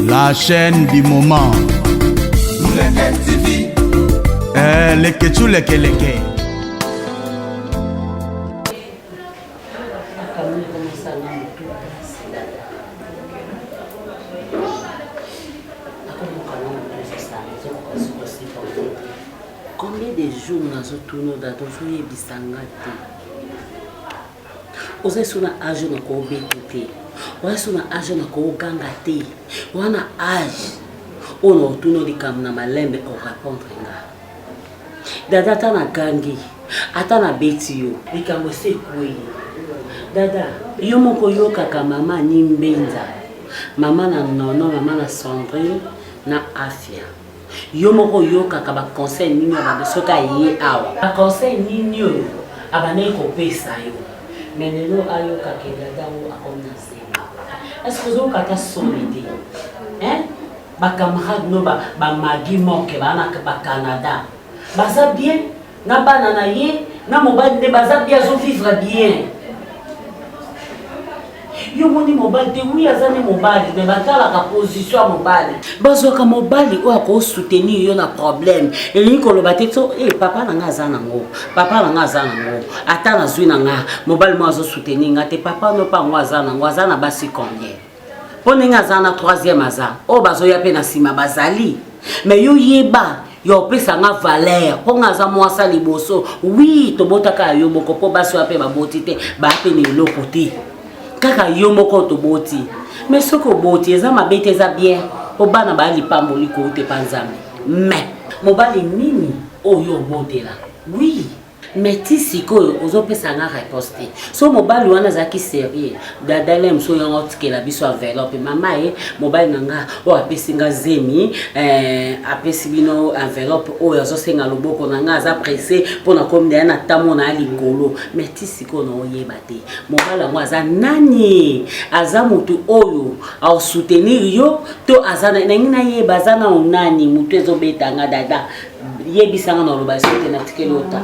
La chaîne du moment. Les ketchou les keleke. Combien de jours nous avons tourné dans ton foyer bisangate? Oza suna âge na ko betete. Oza suna âge na ko gangate. Wana âge ono tourné di kam na malembe ko répondre nga. Dada tana gangi, atana beti yo. Likambo se kuyi. Dada, yo moko yo kaka mama ni mbenza. Mama na nono, mama na Sandrine na Afia. Yo moko yo kaka ba conseil nini ba soka ye awa. Ba conseil nini yo abane ko pesa yo. Menelo ayo kaka dada wo akona se. Est-ce que zo kata solide? Hein? Ba camarade no ba magi moke ba na ba Canada. Baza bien, na banana ye, na mobile de baza bien zo vivre bien. Yo moni mobile te oui azane mobile mais batala ka position mobile. Bazo ka mobile o ko soutenir yo na problème. Et ni ko lo bateto papa na nga azana ngo. Papa na nga azana ngo. Ata na zui na nga mobile mo azo soutenir nga te papa no pa ngo azana ngo azana basi combien. Pone nga azana 3e aza. O bazo ya pe na sima bazali. Mais yo yeba yo pesa nga valeur po nga za mwasa liboso. Oui to botaka yo boko po basi wa pe baboti te ba pe ni lokote. Kaka yo moko to boti. Mais soko boti eza mabete eza bien. Po bana ba lipamboli ko te panzame. Mais mobali nini oyo botela. Oui. Mais ti siko ozo pesa nga riposte. So mobali wana zaki sérieux. Dadale mso yango tikela biso enveloppe mama mobali nanga o apesi nga zemi apesi bino enveloppe o yazo senga loboko nanga za pressé pona komde na tamo na likolo. Mais ti siko no oyeba te. Mobali ngo aza nani? Aza mutu oyo au soutenir yo to azana nangina yeba azana onani mutu ezo betanga dada. Yebisanga no loba sote na tikelo ta.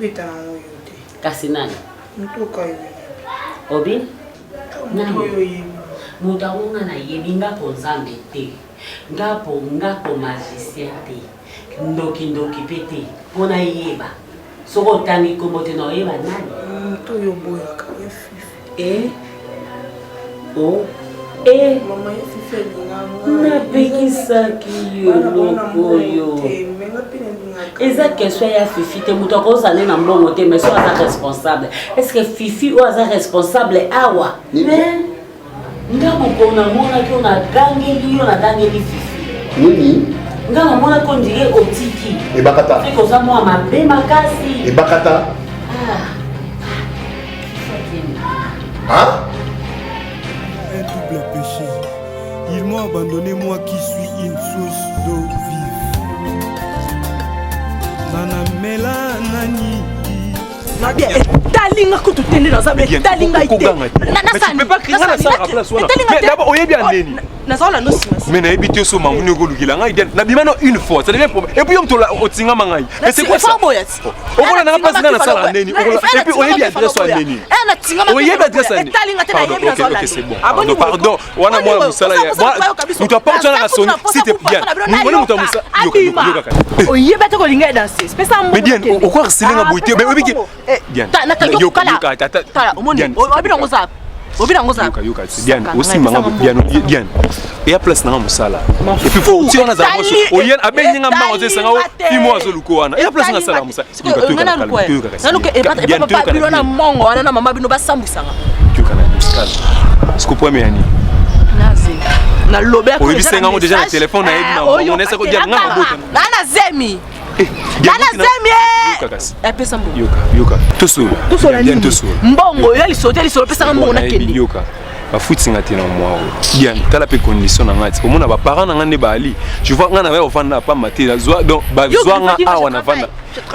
Beta yote. Kasi nani? Mtuka yote. Obi? Nani? Yote. Mutaunga na yebi ngapo nzambe te. Ngapo magicien te. Ndoki pete. Pona yeba. Soko tani komote no yeba nani? Mtu yoboya ka yefife. Oh. Mama yefife nga. Na bekisaki yo loko yo. Eza question ya Fifi te muto ko zane na mbongo te mais so aza responsable. Est-ce que Fifi o aza responsable awa? Mais ngamo ko na mona ko na gangeli yo na gangeli Fifi. Nini? Ngamo mona ko ndire otiki. Ebakata. Fiko za mo mabe makasi. Ebakata. Hein? Un double péché. Ils m'ont abandonné, moi qui suis une source d'eau vive. Nana mela nani. Nabia talinga kutu tende dans sabre talinga ite. Mais tu peux pas crier na sala place wana. Mais d'abord oyebi andeni. Na sala no sima. Mais na ebité so manguni ko lukila ngai den. Na bimano une fois, ça devient problème. Et puis on tola otinga mangai. Mais c'est quoi ça? Okola na pas na sala andeni. Et puis oyebi adresse andeni. Na tinga ma. Oyebi adresse andeni. Talinga te na yebi na sala. OK, c'est bon. Pardon. Wana moi musala ya. Tu dois pas entrer na sonner si tu bien. Moi muta musa. Yo kaka. Oyebi te ko linga danser. Spesa mo. Mais bien, au quoi silinga boité. Mais oyebi Diane. Tala, omoni. Obina ngoza. Obina ngoza. Yoka, Diane, aussi manga Diane. Et à place na musala. Et puis faut on a za moso. Oyen abenyenga manga oze sanga fimo azoluko wana. Et à place na sala musala. Nanuke papa bino na mongo wana na mama bino basambusanga. Yoka na musala. Est-ce que poème yani? Nazi. Na lobe ko. Oyebi senga déjà na téléphone na yebi na on essa ko Diane ngamba bota. Na zemi. Nana zemie. Pesa mbongo. Yoka. Tosola nini? Mbongo yo lisote lisolo pesa mbongo na kende. Yoka. Bafutinga te na moi. Diane, tala pe condition na ngati. Komona ba parents na ngane bali. Je vois ngana va ofanda pa maté. Donc ba zwa nga awa na vanda.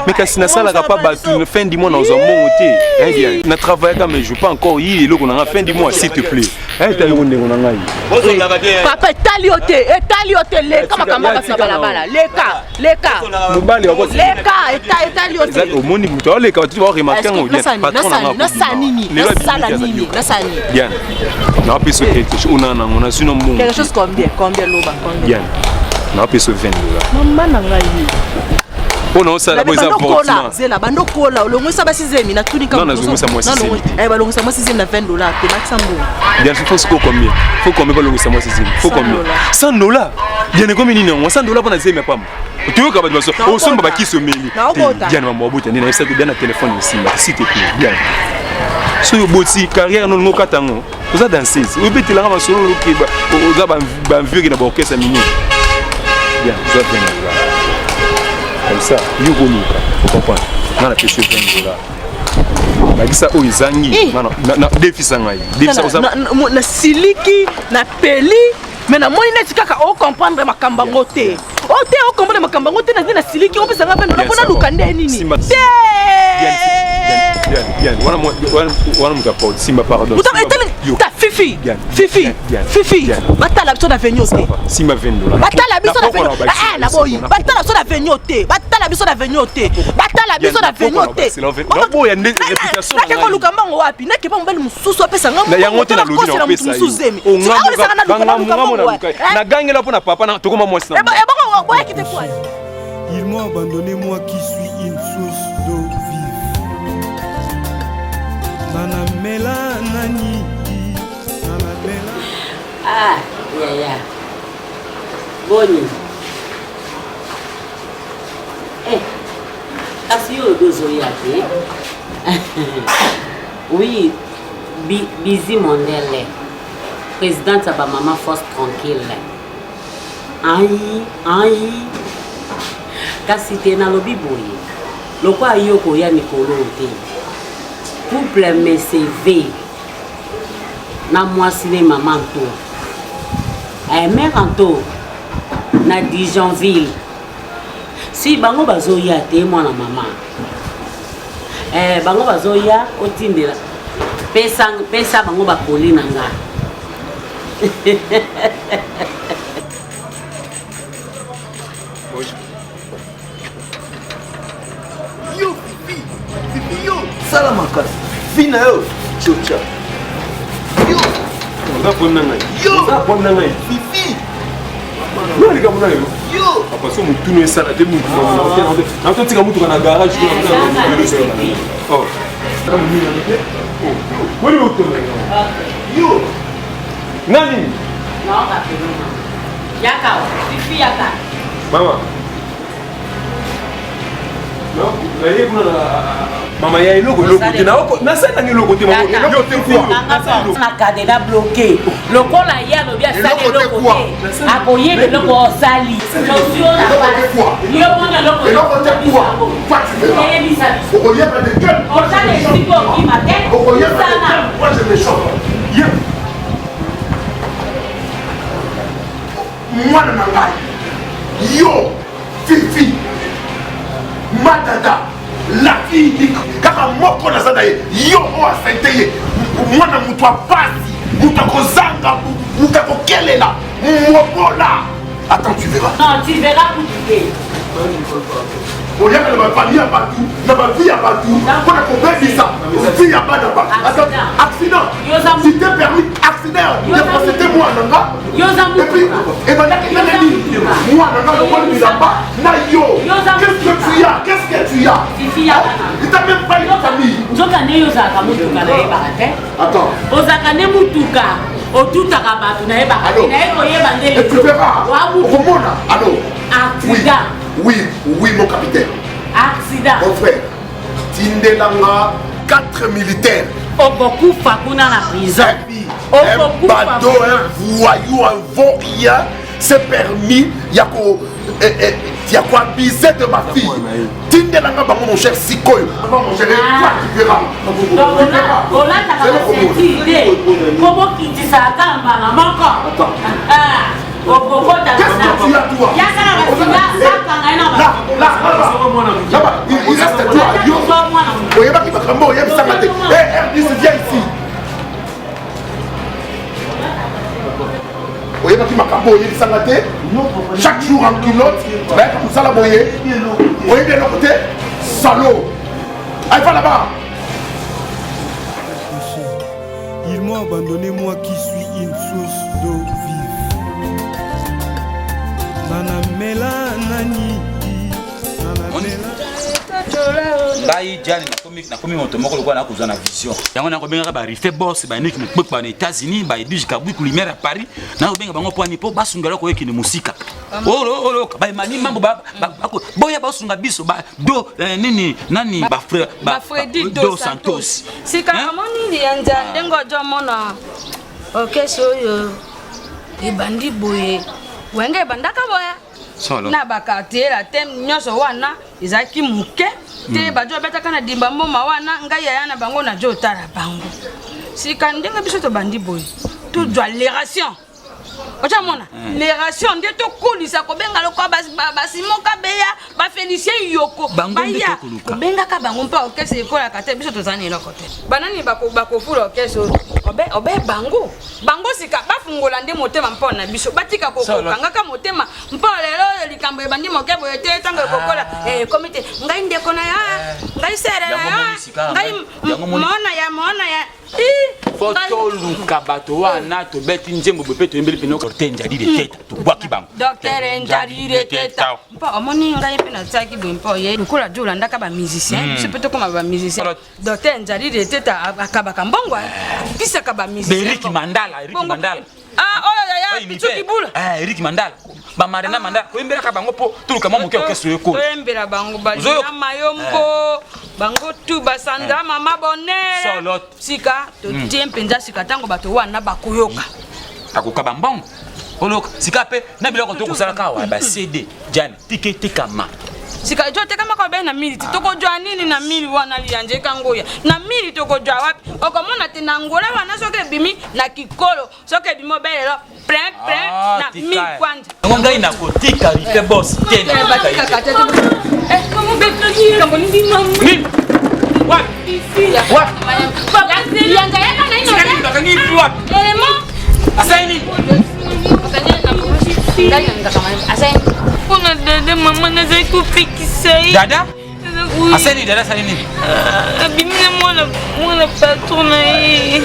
Mais quand c'est ça, la pas battu une fin du mois dans un bon côté. Eh bien, na travaille quand mais je pas encore y le qu'on a fin du mois s'il te plaît. Eh t'as on est on a ngai. Papa talioté les comme kamba ça balabala les cas. Mobali wako. Les cas talioté. Exact au moni muto les cas tu vas remarquer on bien patron na Sanini. Bien. Na piso quelque chose on a sinon mon. Quelque chose combien loba combien. Bien. Na piso 20 $. Maman na ngai. Oh non, ça la boîte d'apportement. C'est la bande cola. Le moins ça va 6e, il a tout dit comme. Non, non, ça moi 6e. Eh ben le moins ça moi 6e na $20. T'es maximum. Bien, faut ce combien? Faut combien pour le moins ça moi 6e? Faut combien? $100. Bien comme ni non, $100 pour na zeme pam. Tu veux que baso au son baba qui se meli. Bien maman bote ni na ça bien na téléphone ici, s'il te plaît. Bien. So yo boti carrière non ngokatango. Oza danseuse. Ou beti la ma solo ki oza ba vieux qui na ba orchestre mini. Bien, ça fait comme ça, il faut comprendre. On a pêché $20. Mais ça, oh, ils ont na défi sangai. Défi ça, na siliki, na peli, mais na moi net kaka o comprendre makamba ngote. O te o comprendre makamba ngote na siliki o pesa ngapa na bona lukande nini. Bien. Wana mutapa simba pardon. Ta Fifi. Batala biso na venyote. Simba $20. Batala biso na venyote. Ah na boyi. Batala biso na venyote. Batala biso na venyote. Batala biso na venyote. Na boya ndenge réputation. Na keko lukamba ngo wapi? Na kepa mbali mususu apesa ngamo. Na yango te na lobi na pesa. O ngamo na lukai. Na gangela pona papa na tokoma mwasi na. Boya kite kwa. Ils m'ont abandonné, moi qui suis une source d'eau vive. Nana Mela Nani. Nana Mela. Ah, yeah. Boni. Kasi yo dozo yake. Oui, Busy Mondele. Présidente de Maman Force Tranquille. Aïe. Kasi te na lobi boye. Loko ayoko ya mikolo te. Couple me CV. Na mwasi ne maman to. Mère anto na Dijonville. Si bango bazoya te mwana mama. Bango bazoya otindela. Pesa bango bakoli nanga. Yo Fifi yo. Salamaka. Fina yo. Chocha. Yo. Fifi. Non, les gars, yo. Après ça, on tourne ça, des mots. On entend que on a garage. Oh. Yo. Nani? Non, Yaka, Fifi Yaka. Maman. Non, maman ya eloko côté na ça na eloko côté maman yo te quoi na cadena bloqué lokola ya lo bia ça eloko côté akoye de loko sali solution na pas yo mona loko eloko te quoi toi tu verras okoye pas de gueule on ça les sipo qui m'attend okoye pas de gueule moi je me choque yep moi na ngai yo Fifi Madada, la fille, kaka moko na zana yo o asenteye, mwana mutu apasi, mutu akozanga, mutu akokelela, mobola. Attends, tu verras. Non, tu verras où tu es. On y a que ma famille à Batou, ma vie à Batou, on a compris ça. Vie à Batou. Attends, accident. Si t'es permis, accident. C'était moi, Nanga. Et puis, et maintenant, moi, Nanga, le monde là bas, Nayo. Qu'est-ce que tu as? Qu'est-ce que tu as? Il t'a même pas une famille. Nzokane yozaka mutuka na yebaka te. Attends. Ozakane mutuka. Otutaka batu na yebaka te. Na yeko yeba ndele. Et tu verras. Romona, allô. Accident. Oui, mon capitaine. Accident. Mon frère, Tindelanga, 4 militaires. Okokufa kuna na prison. Un bateau, un voyou, un vaurien, c'est permis. Il y a quoi abuser de ma fille. Tindelanga, mon cher Sikoyo. Mon cher, toi tu verras. Comment qui dit ça? Attends. Qu'est-ce que tu as, toi? Là-bas, il reste toi. Voyez pas qui va cramper, il y a ça matin. Hé, Ernest, viens ici. Voyez pas qui m'a cramé, il y a ça matin. Chaque jour en culotte, comme ça, là, voyez. Voyez bien l'autre côté. Salaud. Allez, va là-bas. Ils m'ont abandonné, moi qui suis une source d'eau vive. Nana Mela Nani. Ngai jani nakomi moto moko lokola nakozwa na vision yango nakobengaka barife boss baniki mokpekpa na États-Unis baedige kabwiku lumière à Paris nakobenga bango poani mpo basungela koyekini musika olo baemani mambo boya basunga biso do nini nani Bafredi dos Santos sika amoni lianja ndengo jomona okesho yo ibandi boye wenge bandaka boya na bakati la tem nyoso wana izaki muke te bajo betaka na dimba mboma wana ngai yana bango na jo tala bango sika ndenge biso to bandi boy to doit les rations ocha mona les rations nde to kulisa ko benga loko basimo kabeya ba Félicien yoko baya benga ka bango mpa okese ekola kate biso to zani loko te banani bako fula okese obe bango sika bafungola nde motema mpa na biso batika ko kangaka motema mpa lelo likambo ebandi mokebo ete tanga kokola komite ngai ndeko na ya ngai sere na ya ngai mona ya foto luka bato wana to beti njembo bepe to embeli pino Docteur Njarire teta to bwaki bango Docteur Njarire teta mpa omoni ngai pe na tsaki bwempo ye lukola jola ndaka ba musicien biso peto koma ba musicien Docteur Njarire teta akabaka mbongwa pisa ka ba musicien Eric Mandala oh ya pichu kibula Eric Mandala ba Marina Mandala ko embela ka bango po tuluka mama ke okeso yeko ko embela bango ba na mayombo bango tu basanda mama bonere sika to tiempenza sika tango bato wana bakoyoka akoka bambongo oloka sika pe na biloko to kusala kawa ba CD jani tikete kama sika jo te kama ko be na militi to ko jwa nini na mili wana lianje kangoya na mili to ko jwa wapi okomona te na ngola wana soke bimi na kikolo soke bimo belelo prem na mi kwanja ngai na kotika rife boss tena batika katete komo be kambo ni mama what papa yanga yaka na ino sika bakangi what Asaini. Kuna dada mama na zai kupikisai. Dada? Asaini dada saini. Bimina mwana patron na hii.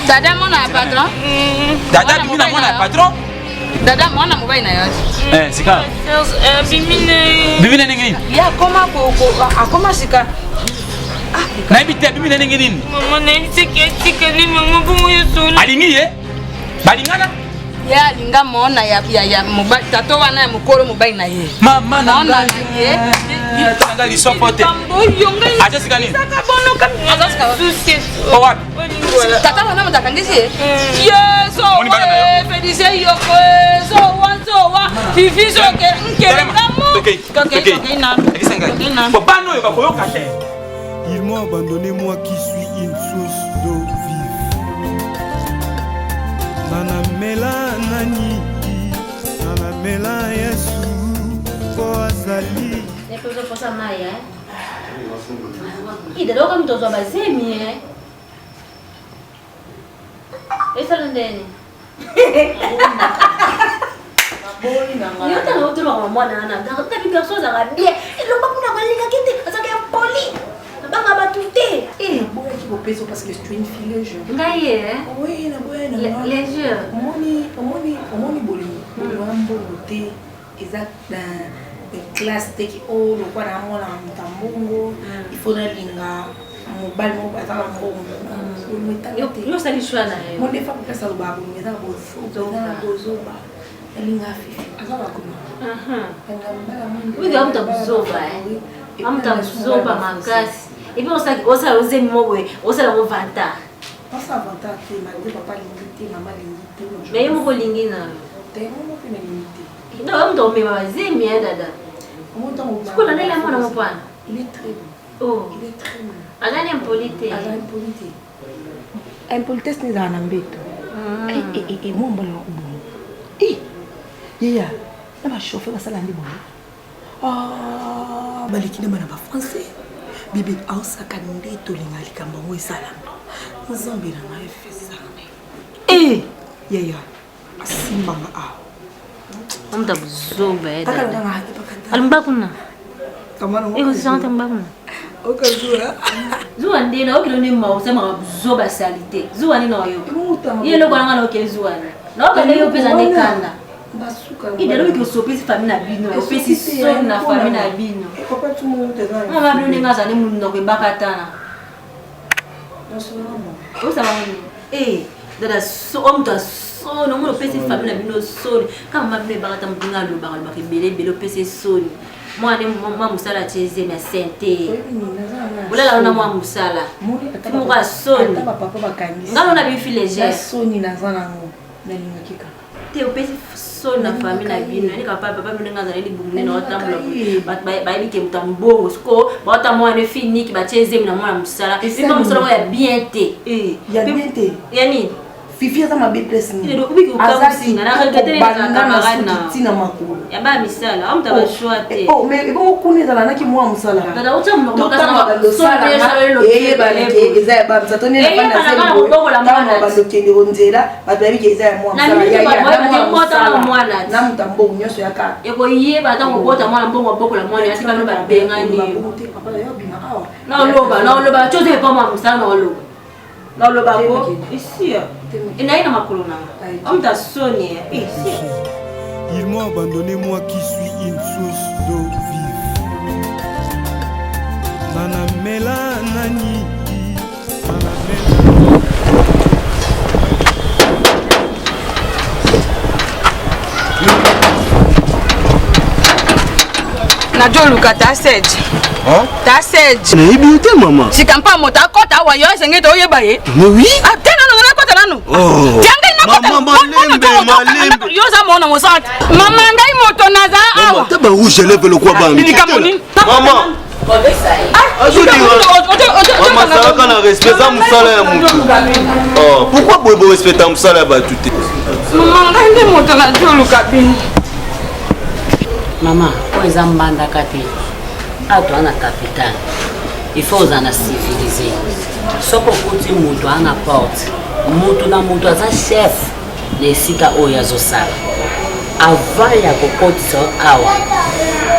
Dada mwana patron? Dada bimina mwana patron? Dada mwana mobile na yote. Sika. Bimina nini? Ya akoma sika. Na ibite bimina nini? Mama na tika ni mama bumu yesu. Alingi ye? Balingana? Ya linga mona ya mobile tato wana ya mukoro mobile na ye. Mama na ye. Tanga lisopote. Acha sikani. Saka bono kami. Acha sikani. Kwa wapi? Tata wana mtakangisi ye. Yeso. Félicien yoko. So wa. Fifi so nkere ngamo. Okay. Na. Bano yo bakoyoka te. Ils m'ont abandonné, moi qui suis une source d'eau vive. Nana Mela Nani, Nana Mela Yesu, Koazali. Ne peux pas ça Maya. Il doit comme toi baser mie. Et ça l'endeni. Yote na utuma kwa mwana ana. Ngakata bika soza ngabie. Lomba kuna malinga kiti, asaka ya poli. Banga batute. Boya qui vous pèse parce que tu es une fille jeune. Ngaye Oui, na boya na. Les jeux. Omoni boli. Wambo te exact dans classe te ki o lo kwa na mona mtambongo. Il faut na linga mobile mo ba za mbongo. Yo sali shwana he. Mo defa kwa sa lubabu ngeza bozoba. Linga fifi. Azaba kuma. Oui, amta buzoba eh. Amta buzoba makasi. Et puis on s'est osé mourir, on s'est le vanta. On s'est vanta que malgré papa limité, maman limité. Mais il m'a collingé na. T'es mon peu limité. Non, on tombe ma zemi dada. Mon temps. Ce qu'on a là mon mon point. Il est très bon. Oh, il est très bon. Ana impolite. Ana impolite. Impolitesse ni za na mbeto. Moi mbona ubu. Yaya, na ba chauffeur ba sala ndi bon. Ah, baliki na bana ba français. Bibi ausa kaninde to linga likamba ngo isala. Nzambe na ngai fesa. Yaya, asimba nga a. Amta buzoba dada. Alimbakuna. Kamano. Sante mbakuna. Okazua. Zuwa ndina okiloni mausema buzoba salite. Zuwa nino yo. Yelo kwa ngalo kezuwa. Na okale yo pesa nekanda. Basuka. Idelo ki sopesi famille na bino. Opesi so na famille na bino. Papa tu mu tezana. Mama bino ngaza ni munno ke bakatana. Nasolamo. Osama ni. Dada so omta so no mo opesi famille na bino so. Kama bino bakata mudinga lo bakal bakibele belo opesi so. Moi moi musala cheze na sente. Bolela na moi musala. Mo ka so. Papa bakangi. Ngalo na bifi léger. So ni nazana ngo. Na linga kika. Te opesi so na famille na bino ni papa bino ngaza ili bungune na otambula ba ibike mutambongo siko ba otamo ne fini ki ba cheze na mwana musala bino musala ya bien te ya bien te yani Fifi ata mabe place ni ile ubiki ukamusinga na reketele na camarade na tina makulu ya ba misala amta ba choite mais bon kuneza na ki mwa musala dada utamlo makasa so baleke eza ba msatoni na bana zembo kama balokende onzela bababi ke eza ya mwa musala ya na mutambo nyosho ya ka eko iye ba tango bota mwana mbongo bokola mwana yasi ba ba benga ni na loba chote pa mwa musala na loba na loba ko ici inaina makolo na amta soni ici. Ils m'ont abandonné, moi qui suis une source d'eau vive. Nana mela nani, nana mela. Najo luka ta sedge. Ta sedge. Na ibi maman. Si kampa mota kota wa yo senge to yeba ye. Oui. Tena no na kota nanu. Oh. Tianga ina kota. Malembe. Yo za mona mosante. Mama ngai moto naza awa. Taba rouge lève le quoi ba. Maman. Maman ça va na respect ça musala ya mutu. Oh, pourquoi boy respecter musala ba tuté? Maman ngai moto na joluka bin. Maman, quand ils ont mandé à Kapi, à toi, na capitale, il faut qu'ils soient civilisés. Ce qu'on peut dire, à la porte, moto na moto, c'est chef, les sika oyazosala. Avant ya kokotisa awa,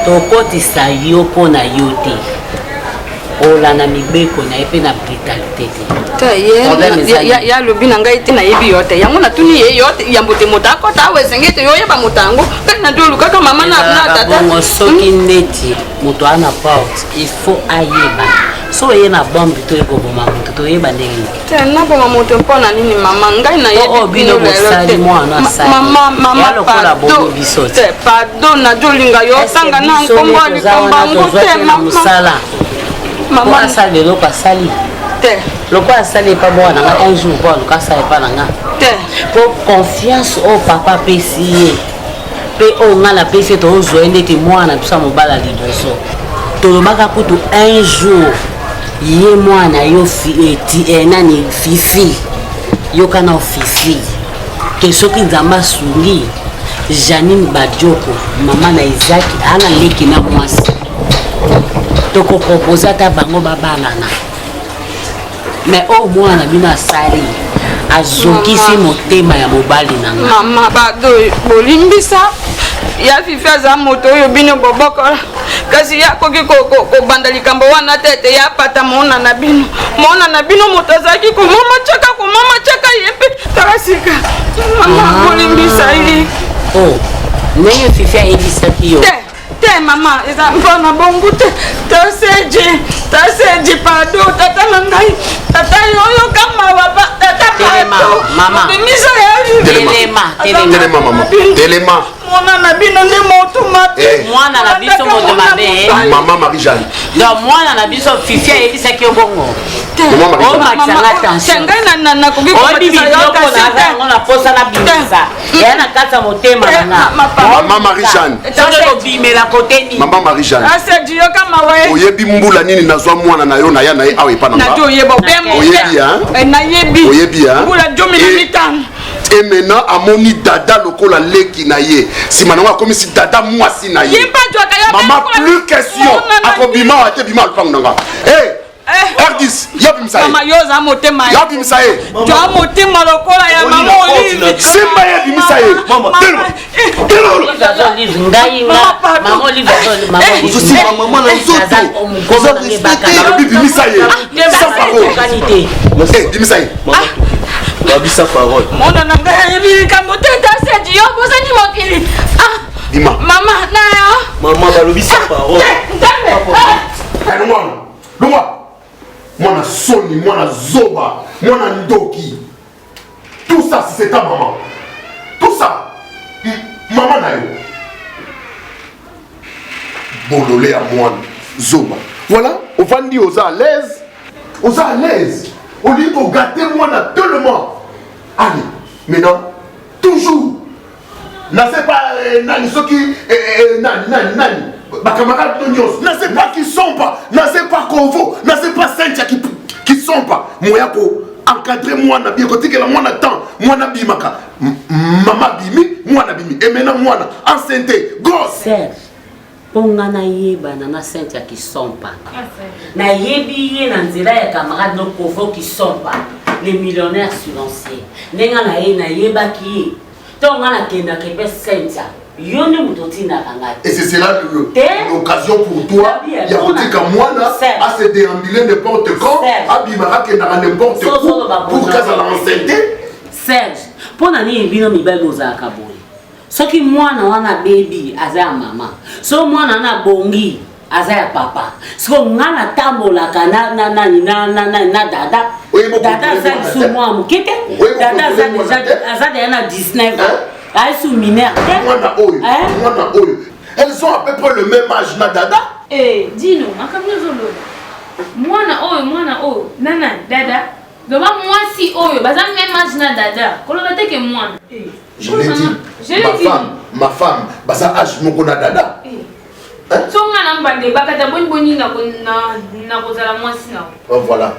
tokotisa yoko na yote. Ola na mibeko na epe na brutalité. Ya lobi na ngai tina yebi yote. Yango na tuni ye yote yambote motako ta wesengete yo yeba motango. Kana dulu kaka mama na tata. Bongo soki ndeti moto ana porte, il faut ayeba. So ye na bombe to eko boma moto to yeba ndenge. Tena boma moto mpona nini mama ngai na yebi bino bosali mwana sali. Mama pardon. Pardon na jolinga yo tanga na nkombo likomba ngote mama. Maman asali loko asali te loko asali pa bwana nga un jour bon ka asali pa nga te pour confiance au papa pesi pe o ngala pesi to zo ndeti mwana pisa mobala liboso to lobaka kutu un jour ye mwana yo nani fifi yo kana fifi ke soki nzamba suli Janine Badioko mama na Isaac ana leki na mwasi toko proposer ta bango babalana mais au moins na bino asali azokisi motema ya mobali nanga mama bado bolimbisa ya fifa za moto yo bino bobokola kasi ya koki ko banda likambo wana tete ya pata mona na bino motazaki ko mama chaka yepe tarasika mama bolimbisa ili ndenge fifa ebisaki yo te mama eza mpona bongo te taseje pado tata na ngai tata yoyo kama baba tata pado mama telema mwana na bino nde moto mabe mwana na biso moto mabe mama Marie-Jeanne donc mwana na biso fifi ebisaki yo bongo omakisanga tension nakoki na posa na bimisa eya na kati ya motema nanga mama Marie-Jeanne soki kobimela kote nini mama Marie-Jeanne asedio kama we oyebi mbula nini nazwa mwana na yo na ya na ye awa epa na nga oyebi oyebi mbula jomi na mitano Et maintenant, amoni dada lokola leki na ye. Si maintenant comme si dada moi si na ye. Maman plus question. Akobima ate bima alpang nanga. Hey, R10, yabimsa. Mama yoza motema. Yabimsa. Tu as motema lokola ya maman Olive. Simba yabimsa. Maman. Maman Olive. Maman na nzoto. Koza respecter bimisa ye. Sans parole. Eh, bimisa ye. Babisa parole. Mona nanga yebi kamote ta yo bosani mokili. Ah. Dima. Mama na yo. Maman balobisa parole. Mwana Soni, mwana Zoba, mwana Ndoki. Tout ça, c'est ta maman. Tout ça. Maman na yo. Bololé à moi, Zoba. Voilà, on va dire aux à l'aise. Aux à l'aise. On dit qu'on gâte moi tellement. Allez, maintenant, toujours. N'a pas nani ceux qui nani. Bakamarade Nonios, n'a pas qui sont pas, n'a pas Convo, n'a pas Saintia qui sont pas. Moi pour encadrer moi na bien côté que la moi na temps, moi na bimaka. Maman bimi, moi na bimi. Et maintenant moi na enceinte, gosse. Serge, ponga na yeba na Saintia qui sont pas. Na yebi ye na nzela ya camarade no Convo qui sont pas. Les millionnaires silencieux. Nenga na ye na yeba qui. Tonga na kenda kepe Saintia. Et c'est cela l'occasion pour toi. Il y a côté comme moi à se déambuler n'importe quand, à bimara qui n'a n'importe où pour qu'elle l'enceinte. Serge, pour n'aller bien mi belle aux akaboui. Ce qui moi n'a baby aza maman. So moi n'a bongi aza papa. So moi n'a tambola kana na dada. Dada za sous moi mukete. Dada za déjà aza déjà 19 ans. Elles ont à peu près le même âge, Dada. Eh, dis-nous, moi, nana, Dada. Donc, moi, si, bah, ça même âge, Dada. Colorate que moi. Je l'ai dit, ma femme, bah, ça âge, mon qu'on a Dada. Voilà,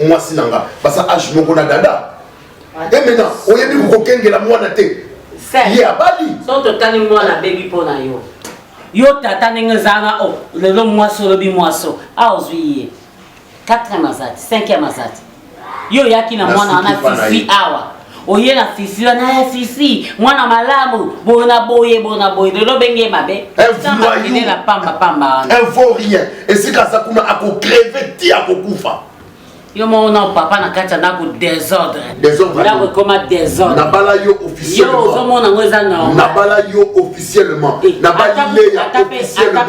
moi, si, nanga, bah, ça âge, mon qu'on a Dada. Et maintenant, on y a dit que la moine a été. Il y a bali. So totali moi la baby pona yo. Yo tata ngezana o. Le long moisson le bi moisson. A ozuiye. 4e azati, 5e azati. Yo yaki na mwana na fifi awa. Oye na fifi na fifi. Mwana malamu. Bona boye. De lo benge mabe. Elle vaut rien. Et si ça kuna ako crever ti ako kufa. Yo mon papa na kacha na ko désordre. Là comment désordre. Na bala yo officiellement. Yo zo mon ngoza non. Na bala yo officiellement. Na bali le officiellement.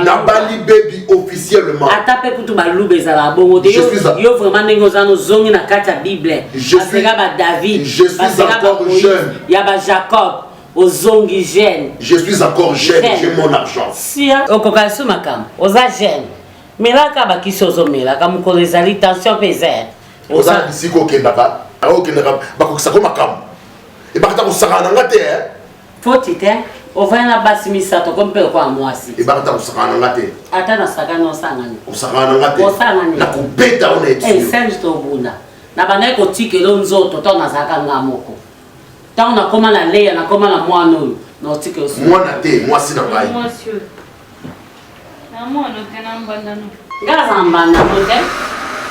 Na bali baby officiellement. Atape kutu balube za la bongo de yo vraiment ngoza no zongi na kacha Bible. Basera ba David. Je suis encore jeune. Ya ba Jacob. Ozongi jeune. Je suis encore jeune, j'ai mon argent. Si okokasu makam. Oza jeune. Mais là, quand tu as dit que les tensions pesent. Vous avez dit que vous avez dit que vous avez dit faut te on va na basimisa to kompe kwa mwasi e bakata usakana ngate ata na sakana osangani usakana ngate osangani na kubeta ona etu eh senje to bunda na bana ko tikelo nzoto to na sakanga moko ta ona koma na leya na koma na mwana oyo na tikelo mwana te mwasi na bai monsieur na mwana tena mbandano ngaza mbanda mote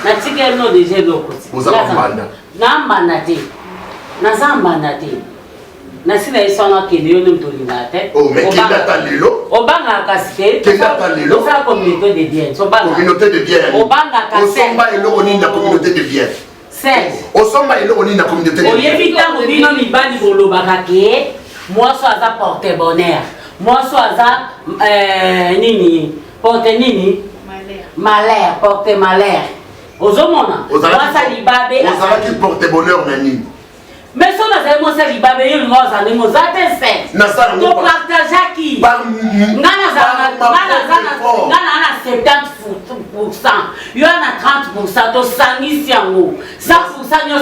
na tikelo no deje lokoti uzambanda na mbanda te na zambanda te na sina isona kende yo mtolinga te oh mais kenda talelo obanga kasite kenda talelo ça communauté de biens communauté de biens obanga kasite osomba eloko ni na communauté de biens c'est osomba eloko ni na communauté de biens oyebita ngobino mibali bolobaka ke moi so aza porte bonheur moi so aza nini porte nini malheur porte malheur ozomona moi libabe ozala ki porte bonheur na nini. Mais si on a fait mon service, il y a des choses à faire. On partage qui? On a 70%. Il y a 30%. On s'en ici en haut. 100%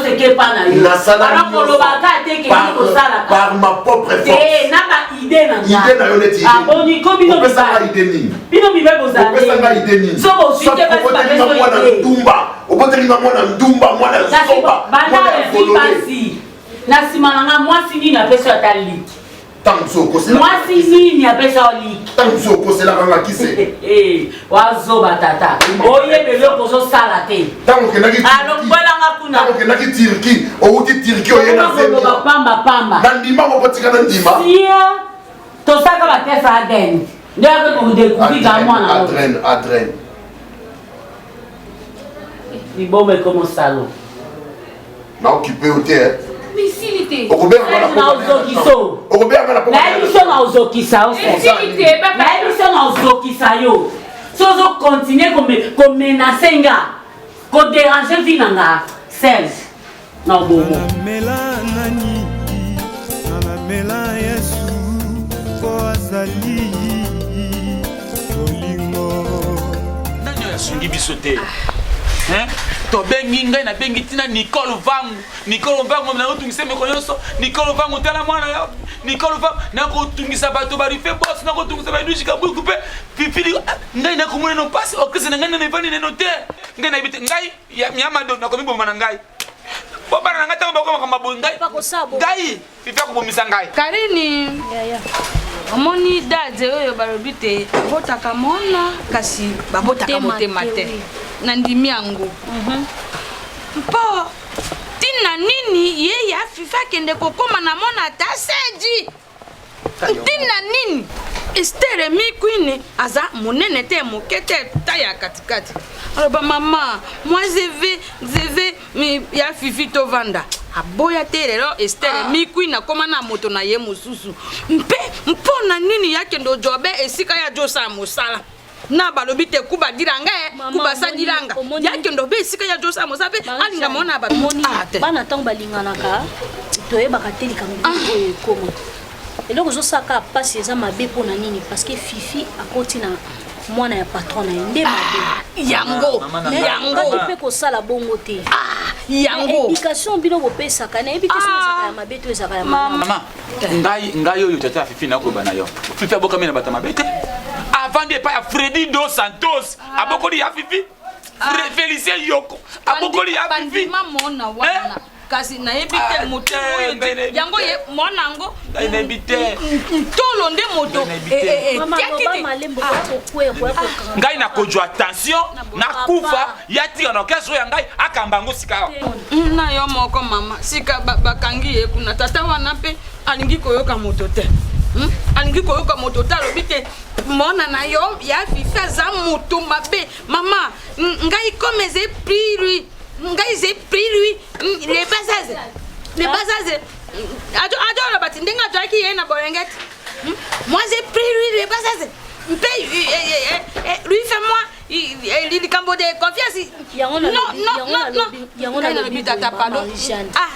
c'est qui pas alors qu'on le par ma propre force. C'est une idée. Ah bon, il comme il peut ça idée. Il ne peut pas ça idée. Sauf que Na simananga mwasi nini apesa tali. Tango kosela. Mwasi nini apesa oli. Tango kosela kanga kise. Wazo batata. Oye belo koso sala te. Tango kenaki. Alors voilà ngakuna. Tango kenaki Turki. Outi Turki oyena Zambia. Pamba. Nandima mokotika nandima. Sia. Tosaka batesa aden. Ndio ko découvrir dans moi na. Adrène. Ni bombe comme salon. Na occupé au terre. Facilité. Okobera na Ozokiso. Okobera na La émission na ozokisa. Facilité. La émission na ozokisa yo. Sozo continuer comme menacer nga. Ko déranger vie nanga. Serge. Na bomo. Melanani. Na mela Yesu. Po azali. Olingo. Nani asungi bisote? Hein? To bengi ngai na bengi tina Nicole Vangu na utungisa mekonyoso Nicole Vangu tala mwana yo Nicole Vangu na ko tungisa bato bari fe boss na ko tungisa ba dushi kabu coupe fifili ngai na komuna no passe o kese ngai na vani na note ngai na bite ngai ya nyamado na komi bomana ngai baba na ngata ba ko makambo ngai ngai fifa ko bomisa ngai Karini. Omoni daze oyo barobite botaka mona kasi babotaka motema te. Nandimi yango. Mpo tina nini ye ya fifa kende kokoma na mona ta seji. Tina nini? Estere mi queen aza monene te mokete ta ya katikati. Alors ba maman, moi je vais mi ya fifi to vanda. Aboya te lelo Estere mi queen na koma na moto na ye mususu. Mpo na nini yake ndo jobe esika ya josa musala. Na balobi te kuba diranga kuba sa diranga yake ndo be sika ya josa mosape alinga mona ba bana tango balinganaka toyebaka te likambo oyo ekoma eloko ezosaka pasi eza mabe mpona nini parce que fifi akoti na mwana ya patron na ye nde mabe yango mpe kosala bongo te yango éducation bino bopesaka nayebi te soki ezaka ya mabe to ezaka ya mama ngai oyo tata fifi nakoba na yo fifi abokami na bato mabe te avant de pas Freddy dos Santos abokoli ya fifi Félicien Yoko abokoli ya fifi mama wana kasi nayebi te moto oyo yango ye mwana ngo nayebi te tolo nde moto ngai na kojo attention na kufa ya tika na keso ya ngai akamba ngo sika na yo moko mama sika bakangi ye kuna tata wana pe alingi koyoka moto te alingi koyoka moto te alobi te mona na yo ya fifa za moto mabe mama ngai comme j'ai pris lui les basages ajo la bati ndenga jaki ye na borengeti moi j'ai pris lui les basages lui fait moi il cambo de confiance non tata pardon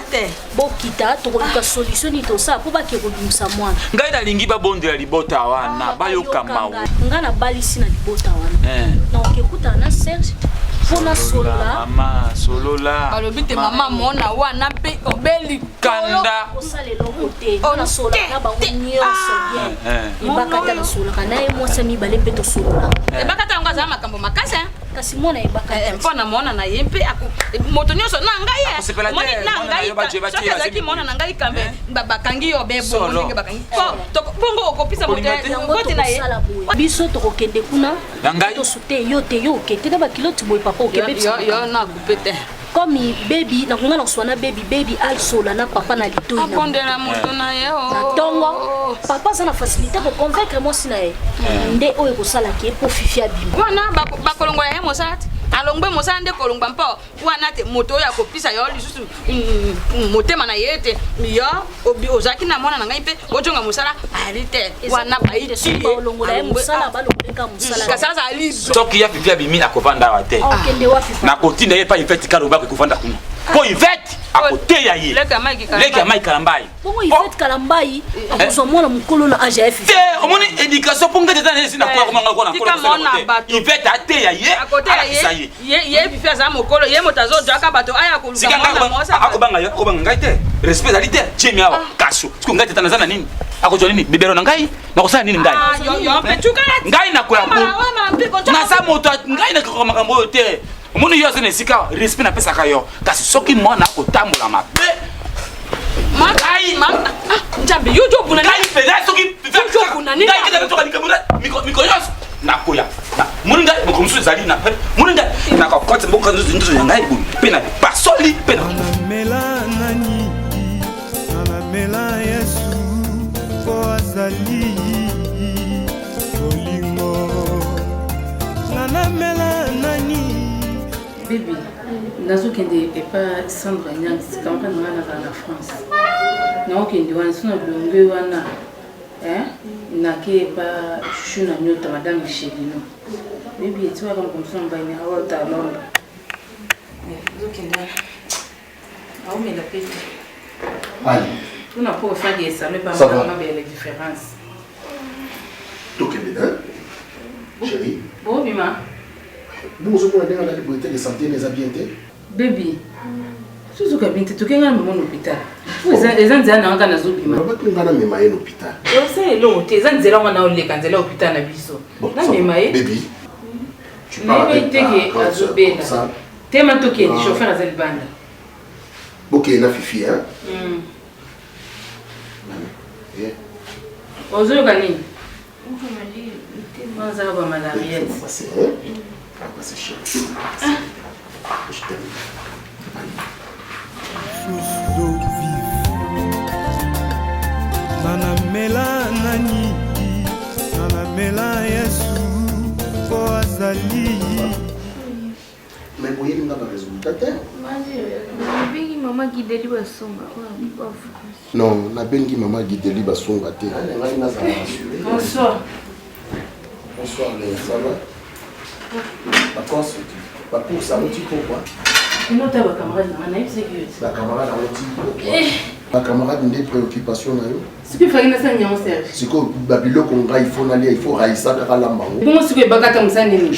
te bokita tokoluka solution ni tosa po bake kodumisa mwana ngai nalingi babondela libota wana bayoka mawu ngai na balisi na libota wana na okekuta na Serge pona solola balobi te mama mona wana pe obeli kanda osalelo kote ona sola na bango nyonso bien ebakata na sola kana ye mwasa mibale mpe to sola ebakata ngo azala makambo makasi kasi mona ebakata mpona mona na ye mpe moto nyonso na ngai moni na ngai soki azalaki mona na ngai kambe bakangi yo bebo ndenge bakangi bongo okopisa moto yango na ye biso tokokende kuna tosute yo te yo okete na bakiloti boye papa okebe yo na coupe te comme baby na kunga na swana baby alsola na papa na litoi na akondela moto na ye na tongo papa ça na facilité pour convaincre moi si na ye nde oyo kosala ke po fifi abima wana bakolongola ye mosala te alongwe mosala nde kolongwa mpo wana te moto oyo akopisa yo lisusu motema na ye te yo ozalaki na mwana na ngai mpe ojonga mosala ali te wana baolongola ye mosala balongoleka mosala kasi azali soki ya fifi abimi akovanda awa te nakotinda ye pa ifeti kalo bako ekovanda kuna po Yvette akoteya ye leki ya mai kalambai bongo Yvette kalambai akozwa mwana mokolo na age ya fifi te omoni éducation po ngete tana esi na kwa komanga kwa na kola Yvette ateya ye akotela ye fifi aza mokolo ye moto azojaka bato aya koluka mwana mosa akobanga ngai te respect ali te chemi awa kaso siku ngai te tana zana nini akozwa nini bibero na ngai nakosala nini ngai ngai nakoya ku naza moto ngai nakoko makambo oyo te omoni yo aza na esika respect napesaka yo kasi soki mwana akotambola mabe Njambe yo jo buna ngai peza soki jo buna ni ngai kita toka nikamuna mikonyos na koya na muninga mukomsu zali na muninga na ka kwatse mboka nzo ya ngai bu pena pasoli pena mela nani na mela Yesu po azali olingo na mela nani Baby, nazo kende epa Sandra Nyang sikamba na France. Na okende wana sona longue wana na ke pa shuna nyota madame Michelino. Baby, tu vas comme ça mba ni hawa ta Londres. Nazo kende. Au me la peste. Allez. Tu n'as pas fait que ça mais pas vraiment bien les différences. Tu kende hein? Chérie. Bon bima. Vous avez la liberté de santé les habiletés. Baby. Suzu kabinti tukenga mu hôpital. Ezanzela na ngana zobima. Baba tungana mema ye hôpital. Yo se lo te ezanzela ngana oleka nzela hôpital na biso. Na mema ye. Baby. Tu parles avec ta azobela. Tema toke ni chauffeur azali banda. OK, na fifi hein. Ozo gani? Manza ba malaria. C'est cher. Je t'aime. Source d'eau vive. Nana mela nani, nana mela Yesu, po azali. Mais vous voyez, nous avons résultat. Maman qui délivre son. Non, na bengi maman qui délivre son gâté. Bonsoir. Bonsoir, ça va? D'accord, c'est pas pour ça, on dit pourquoi? Non, tu as ma camarade, on a eu sécurité. La camarade, on dit pourquoi? La camarade, une des préoccupations. Ce qu'il fallait, c'est un serge. C'est que Babylone, il faut aller, il faut raïsa à la maman. Je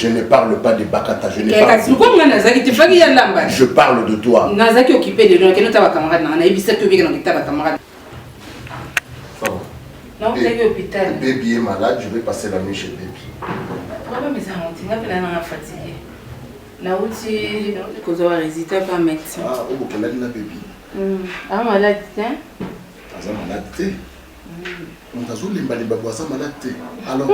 ne parle pas de Bakata, je ne parle pas. Je parle de toi. Nazaki occupé de l'eau, que nous avons camarade, on a eu 7 ou 8 ans, on a camarade. Non, vous avez hôpital. Baby est malade, je vais passer la nuit chez Baby. Mais ça monte, on a fatigué. Là où tu cause de résultat par médecin. Ah, où est la Baby? Ah, malade, hein? Ah, malade, t'es. On t'a zoulé, mais les babouas, ça malade, t'es. Alors?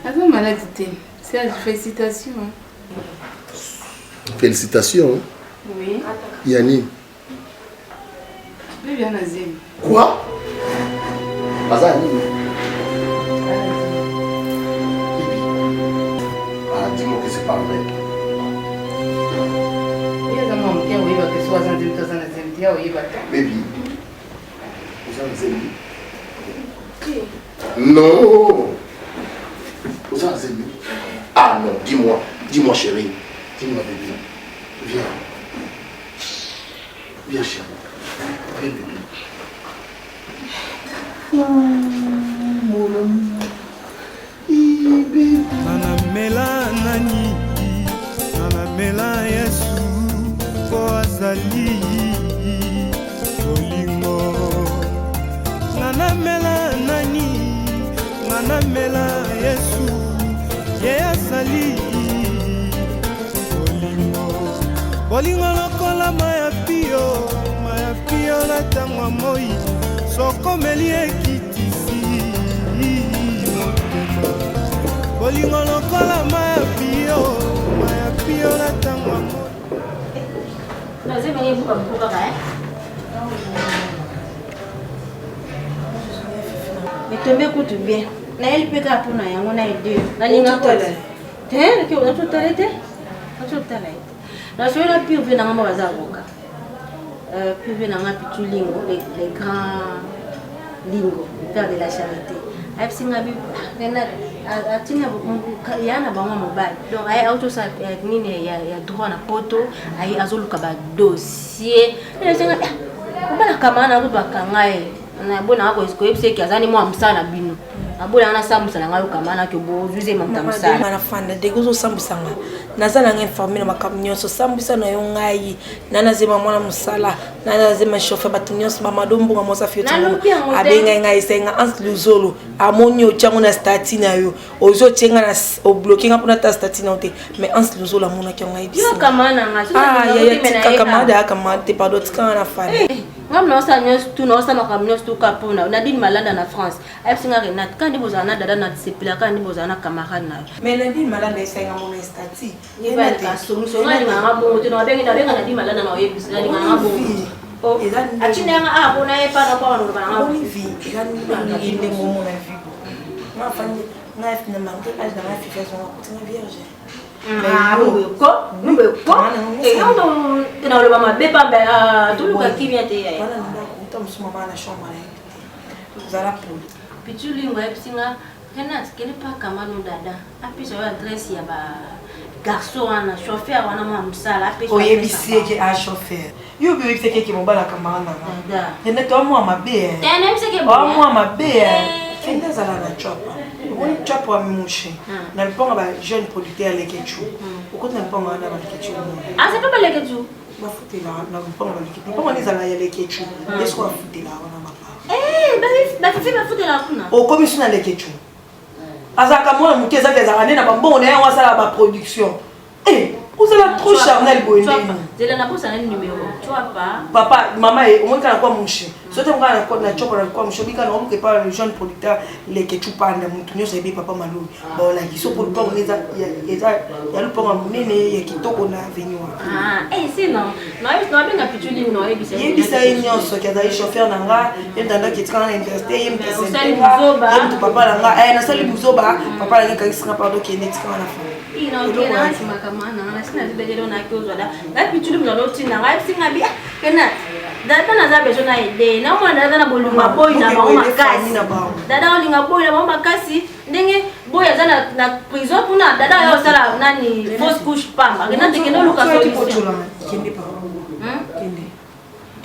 Ah, malade, t'es. C'est félicitations. Félicitations. Oui. Yanni. Oui, bien, Nazim. Quoi? Ah, dis-moi que c'est pas vrai. Baby. Non. Ah non, dis-moi. Dis-moi, chérie. Dis-moi, bébé. Viens. Viens, chérie. Viens, bébé. Nana mela nani, nana mela Yesu, po azali olingo. Nana mela nani, nana mela Yesu, ye azali olingo. Bolingo lokola maya pio na tangwa moi, soko meli ekitisi. Bolingo lokola maya pio na tangwa moi. Nazema ni buka buka ka Metombe kutu bien. Na elle peut ka pona yango na ide. Na linga ko. Te ke o to talete? O to talete. Na so la pio vena ngamba bazaboka. Pio vena ngapa tulingo les grands lingo, le père de la charité. Ai singa bi na atina yana bango mobile. Donc ai auto sa nini ya droit na poto, ai azoluka ba dossier. Na singa bana kamana ko bakangae. Na bona ko epse ki azani mo amsana bino. Abula na sambusa ngayo kamana ke bo juze mamtamsana. Mana fanda de gozo sambusa nga. Nazala nginformer na makamnyoso sambusa na yo ngai. Nana zema mwana musala, nana zema chauffeur batunyoso mamadumbu ngamosa fiotango. Abenga ngai senga ans luzolo. Amonyo chango na statina yo. Ozo chenga na o bloquer ngapona ta statina ote. Mais ans luzolo amona ke ngai bisa. Yo kamana nga. Ah ya tika kamada kamate padot kana fanda. ngam na osa nyos tu na osa makamnyos tu kapona Nadine malade na France ayepsinga Renate kandi bozana dada na discipline kandi bozana camarade na mais Nadine malade esenga mon stati yeba ka solution ngani nganga bongo tu na benga Nadine malade na oyebisa ngani nganga bongo oh achinanga abona epa na kwa ndo bana ngabo vie ngani ile ngomo na vie ma fanye na fina manke age na fika so na vierge ko et non na le mama bepa tout le qui vient te ya voilà nous tombe sur maman na chambre vous allez pour pichuli ngwa epsinga Renate kele pa kama no dada apisa wa adresse ya ba garçon wana chauffeur wana mwa msala apisa oyebisi ke a chauffeur yo bi yebisi ke mobala kama na dada ene to mwa mabe tena mseke bo mwa mabe kenda zala na chopa on chopa wa mushi na liponga ba jeune producteur lekechu ukoti na liponga na ba lekechu ah c'est pas lekechu ba futela na liponga ba lekechu liponga ni zala ya lekechu est-ce qu'on futela wana mapa ba fifi ba futela kuna o commission na lekechu azaka mwana muke ezaka ezaka na bambongo na ye wasala ba production vous êtes trop charnel boyeni zela na posa na numéro tu vois pas papa mama au moins kana kwa mushi sote mkana kwa na chopa na kwa mushi bika na omke pa le jeune producteur le ketupanda mtu nyoso ebe papa malu ba la kiso pour pas oneza ya luponga munene ya kitoko na venua sinon no benga pichuli no ebisa yebisa nyoso ke za chauffeur nanga yenda kitkana na université yem to papa nanga na sali buzoba papa nanga kisanga pardon ke netkana na fa kena makamana na sina zibejelo na kyozo da na pichuli mna loti na ngai singa bia kena dada na zabe jona ide na mwana dada na bolunga boy na mama kasi dada olinga boy na mama kasi ndenge boy azana na prison kuna dada yao sala nani fausse couche pamba kena tekeno luka solution kende pa kende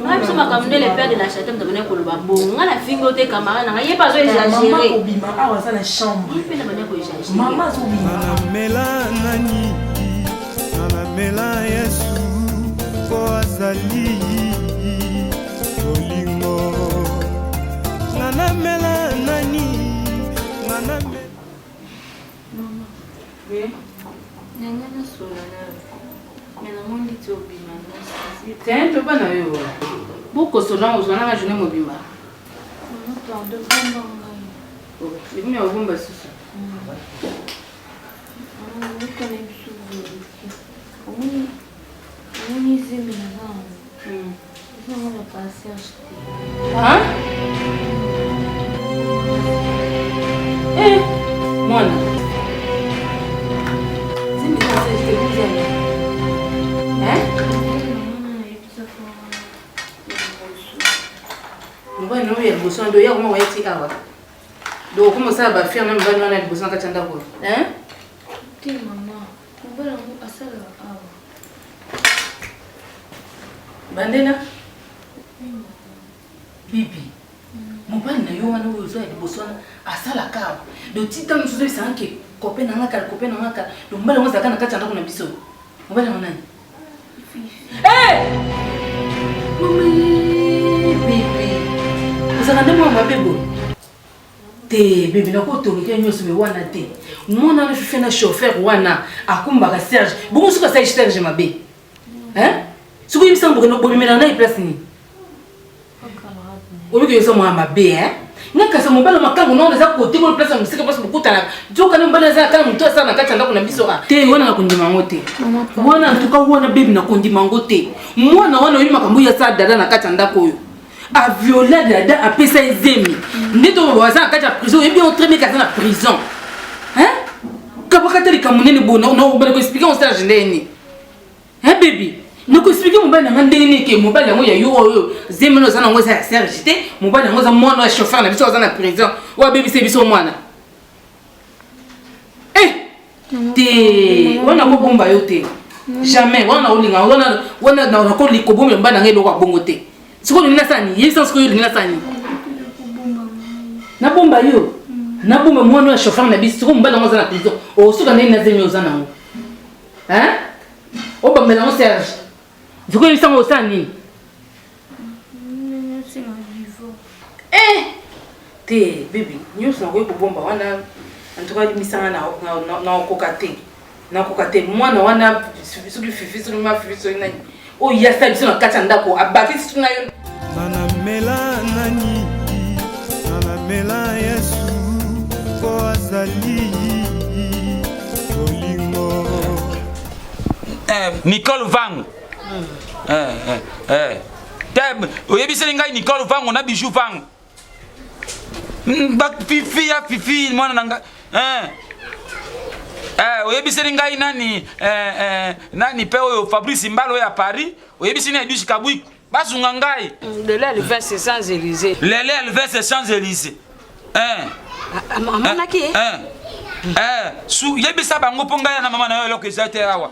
Moi, je suis le père de la château de venir pour le babou. On a la finger de camarade, on n'a pas exagéré. Maman, on a la chambre. Maman, nani, mela Yesu, azali, olingo. Mela nani, Maman. Oui. Nyanya solana. Mais non, on dit au bima. Tiens, tu vas na yo. Beaucoup solana, on a journée mobima. Non, pardon, bon. Oh, c'est bien au bomba sous. Hein? Mwana. Ngwa no ya liboso ndo ya kuma wayeti awa. Do kuma sa ba fier même bana na liboso ka tanda ko. Ti mama, ngwa ngo asala awa. Bandena? Bibi. Mobali na yo wana oyo zo ya liboso asala ka. Do tita musuzo isanke kope na ngaka kope na ngaka. Do mbala ngo zaka na kati ndako na biso. Mobali na nani? Bibi. Uzakande mwa bebo. Te bibi na ko autorité nyoso be wana te. Mona na fifi na chauffeur wana akumba ka Serge. Bongo suka sa Serge mabe. Suko yibisa mboke no bobimela na place ni. Obi ke yoso mwa mabe Ngaka sa mobala makango no za ko timo place musika place bukutana. Joka ne mbala za kana mtu sana kati ndako na biso te wana na kundima ngote. Wana ntuka wana baby na kundima ngote. Mwana wana yima makambo ya sa dada na kati ndako yo. A violer dada a pesa ezemi. Ndito waza kati ya prison et bien on traîner kati na prison. Kabaka teli kamunene bona no bala ko expliquer on stage ndeni. Baby. Ne ko expliquer mobali na ndeni ke mobali yango ya yo zemi no zana ngo za Serge te mobali yango za mwana wa chauffeur na biso za na prison wa baby se biso mwana te wana ko bomba yo te jamais wana olinga wana na ko liko bomba mbana ngelo kwa bongo te siko ni nasani yesa siko ni nasani na bomba yo na bomba mwana wa chauffeur na biso ko mbala ngo za na prison o suka ndeni na zemi ozana ngo o ba mela ngo Serge Vous avez vu ça au nini? Te baby, nous sommes allés pour bomba wana en tout cas misanga na kokate. Na kokate mwana wana suki fifi suki ma fifi so nani. O ya sa biso na katanda ko abaki suki na yo. namela nani namela Yesu po azali bolingo. Nicole Vang. Oyebiseli ngai Nicole Vang on a bijou Vang. Fifi mwana nanga. Oyebiseli ngai nani pe oyo Fabrice Mbalo ya Paris. Oyebiseli na Edouce Kabwiku. Basunga ngai. Lele Alves c'est Champs-Élysées. Lele Alves c'est Champs-Élysées. Maman qui? Su yebisa bango ponga ya na mama na yo loko ezate awa.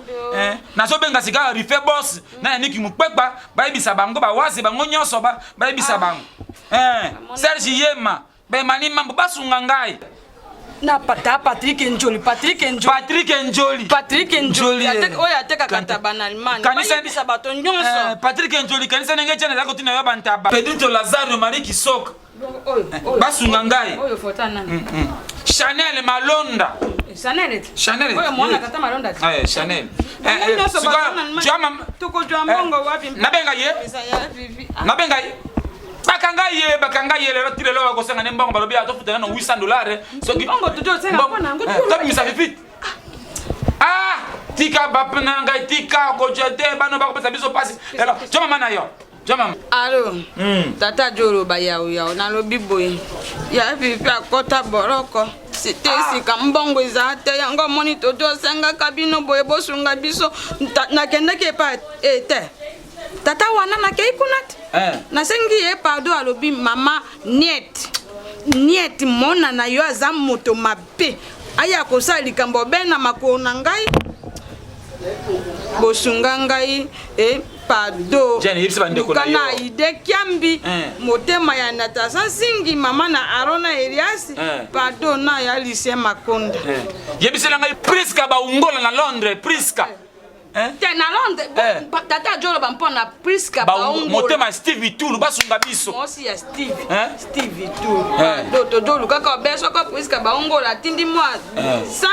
Nazo benga sika rife boss na niki mukpekba ba yebisa bango ba wase bango nyonso ba yebisa bango. Serge Yema be mani mambo basunga ngai. Na Patrick Njoli. Oya teka kata banalman. Kanisa bisa bato nyonso. Patrick Njoli kanisa nenge chana zako tina yo bantaba. Pedrito Lazaro Marie Kisoka. Basunga ngai. Oyo fota nani? Chanel Malonda. Chanel. Oyo mwana kata Malonda. Chanel. Tuko jambongo wapi? Nabenga ye. Bakanga ye lero tire lo ko sanga nembongo balobi atofuta na $800 soki bongo tuto senga pona ngo top misa vite tika bapna ngai tika ko jete bano ba ko pesa biso pasi elo joma mana yo joma allo tata joro ba yawo na lobi boy ya pipi akota boroko c'était si kambongo izate yango moni toto senga kabino boye bosunga biso na kende ke pa ete tata wana na kei kunat na sengi e pardon alobi mama niet mona na yo aza moto mabe aya kosala likambo bena makona ngai bosunga ngai pardon kana ide kiambi motema ya Natasha Singi mama na Arona Elias pardon na ya lycée Makonda yebisela ngai Priska ba ungola na Londres Priska na Londres tata jolo bampona Priska ba ungola motema Steve Tulu basunga biso mosi ya Steve Tulu to jolo kaka beso ko Priska ba ungola tindi moi ça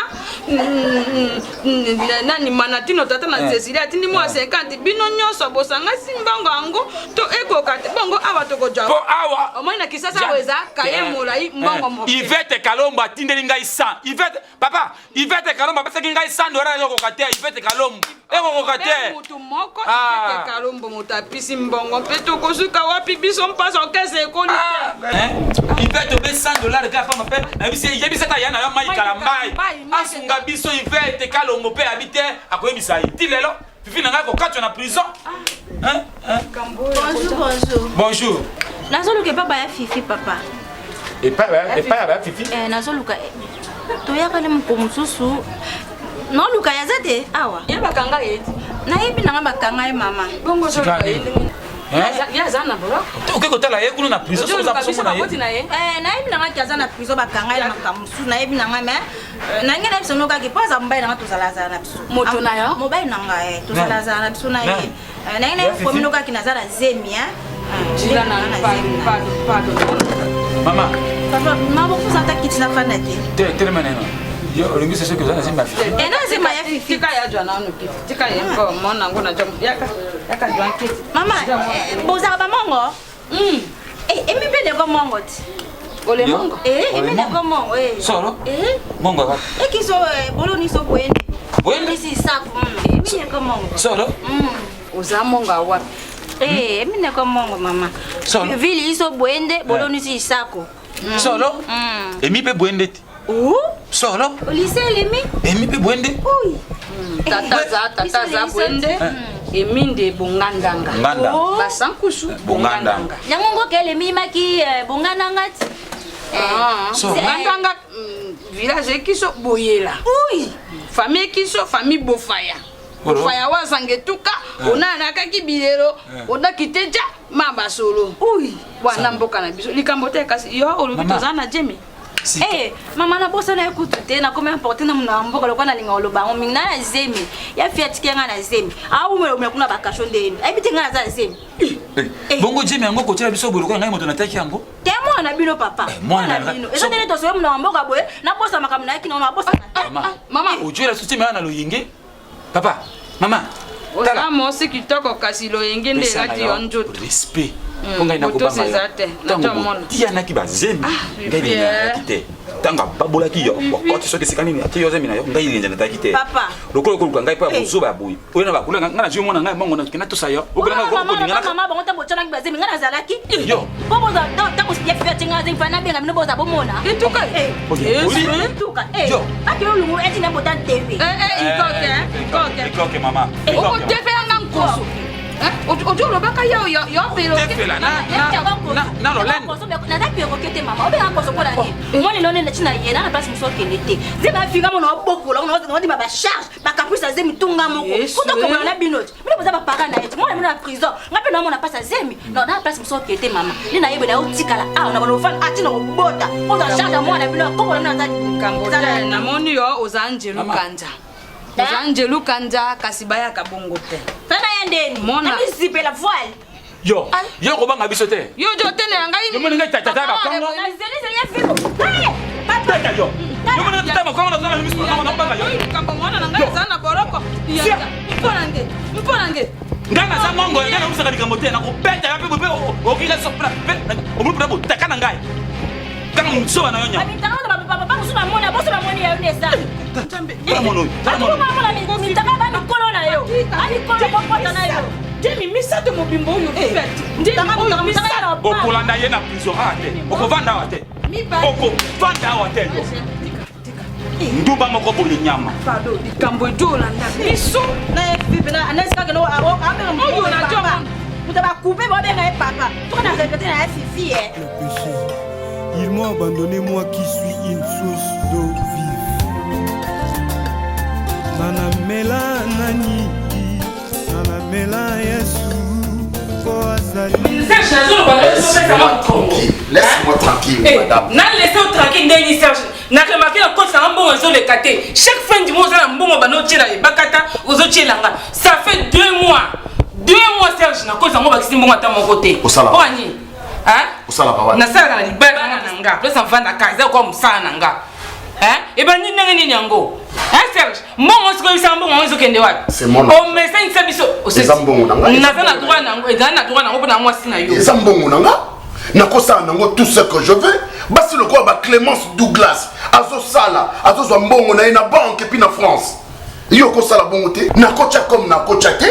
nani manatino tata na Cecilia tindi moi 50 bino nyoso bosanga simbongo ango to ekoka bongo awa to ko jawo po awa omona kisasa weza kaye molai mbongo mo Yvette Kalombo atindeli ngai 100 Yvette Kalombo basaki ngai $100 yoko kate Yvette Kalombo eko kate mutu moko Yvette Kalombo mutapisi mbongo peto kosuka wapi biso mpasa okese ekoli Yvette be $100 ka fama pe na bisi yebisa ta yana yo mai kalambai asunga biso Yvette Kalombo pe habite akoyebisa iti lelo fifi na ngai ko katwa na prison bonjour nazoluka papa ya Fifi papa pas Fifi nazoluka toyaka le mukomususu no luka ya zate awa ya bakanga yeti na yebi nanga bakanga ye mama bongo zo ya zana bro to ke kotala ye kuna na prison so za so na ye na yebi nanga kaza na prison bakanga ye makamusu na yebi nanga me na ngena biso no ka ki paza mbai nanga tozala na biso moto na yo mobile nanga tozala na biso na ye na ngena fomi no ka ki nazala zemi jila na pardon mama mama ko santa kitna fana te termine yo olingi sese que ça c'est ma fille et non c'est ma fille tika ya jwana no ki tika ya ko mona ngona jom yaka jwan kiti mama bozaka ba mongo emi pe de ko mongo ti ole mongo emi de ko mongo solo mongo ka kiso bolo ni so boende si sapu emi de ko mongo solo oza mongo wapi emi de ko mongo mama solo vili iso boende bolo ni si sako solo emi pe boende ti solo lycée lemi emi pe boende oui tata za boende eminde bongandanga basankusu bongandanga yango ngoke lemi maki bongandanga ti bongandanga village kiso boyela oui famille kiso famille bofaya bofaya wazange tuka onana kaki bilelo odakiteja mamba solo oui wana mboka na biso likambo te kasi yo olobi tozana jemi mama na bosa na ekutu te na comme importer na muna mboka lokwa na linga oloba ngo minga na zemi ya fiat kenga na zemi awu me kuna bakasho ndeni ayibite nga za zemi bongo jemi yango kotela biso bolo ko ngai moto na taki yango te mwana bino papa mwana bino eso ndeni to so muna mboka boye na bosa makamna yaki na bosa mama ujura suti mwana lo yinge papa mama oza mosi kitoko kasi loyenge nde elati yo nzoto respect mpo ngai nakobanga yo tiyanaki bazemi ngai linyanaki te ntango ababolaki yo bakoti soki esika nini ate yo zemi na yo ngai linyanataki te lokola okoluka ngai mpo ya kozoba ya boye oyo na bakula ngai na zwi mona ngai mongo nakena tosa yo okolingana bango ntango otyonaki bazemi ngai nazalaki po boza ntango yafiatinga zemi fana benga bino boza bomona etuka ake olungu etina bota tv ikoke mama okotefeyanga nkoso ojo olobaka yo pelo nazapiroke te mama obenga nkoso mpona nini omoni lone natina ye na place moso okende te zemi afinga mona obokola odima bacharge bakaprisa zemi tunga moko kutokomona na bino ti bino boza bapara na ye ti mona bino na prison nga mpe naomona mpasi ya zemi na place moso okende te mama nde nayebela yaotikala awa na banofani atina kobota oza charge ya mwana bino akokola bino aza namoni yo oza njelu kanja oza njelu kanja kasi bayaka bongo te tana ye ndeni namisipela voile yo kobanga biso te yo jo tene ya ngai yomoni ngai tata bakongo tata yo yomoni ngai tata bakongo nazala miso nakobanga yo kambo mwana na ngai eza na boroko mpo nange ngai naza mongo ngai nakusaka likambo te nakobeta yo mpe okika sopra omuli mpona botaka na ngai kaka mosoba na yo nyama misato mobimbo oyo okolanda ye na prison awa te okovanda awa te okovanda awa te nduba moko boye nyama likambo ejo olanda biso oyo najo mutabakoupe bobenga ye papa tokana répété na ye fifi Ils m'ont abandonné, moi qui suis une source d'eau vive. Nana mela nani, nana mela yesu, koazali. Laisse-moi tranquille, madame. Non, laissez-moi tranquille, Ndeni Serge. N'a remarqué la côte, ça a un bon réseau de caté. Chaque fin du mois, ça a un bon moment, ça fait 2 mois. 2 mois, Serge, n'a côte, ça a un bon moment à mon côté. Au salon. Hein? Au salon, papa. Na sala na libala nanga. Plus en vendre la casa comme ça nanga. Hein? Et ben ni nanga ni nyango. Hein Serge? Mbongo siko bisambo ngo kende wapi? C'est mon. O message sabiso. Ezambongo nanga. Na na droit nango, na droit nango na mwasi na yo. Ezambongo nanga. Nakosa nango tout ce que je veux. Basi le quoi ba Clémence Douglas. Azo sala, azo zo mbongo na ina banque et puis na France. Yo ko sala bongo te. Nakocha comme nakocha te.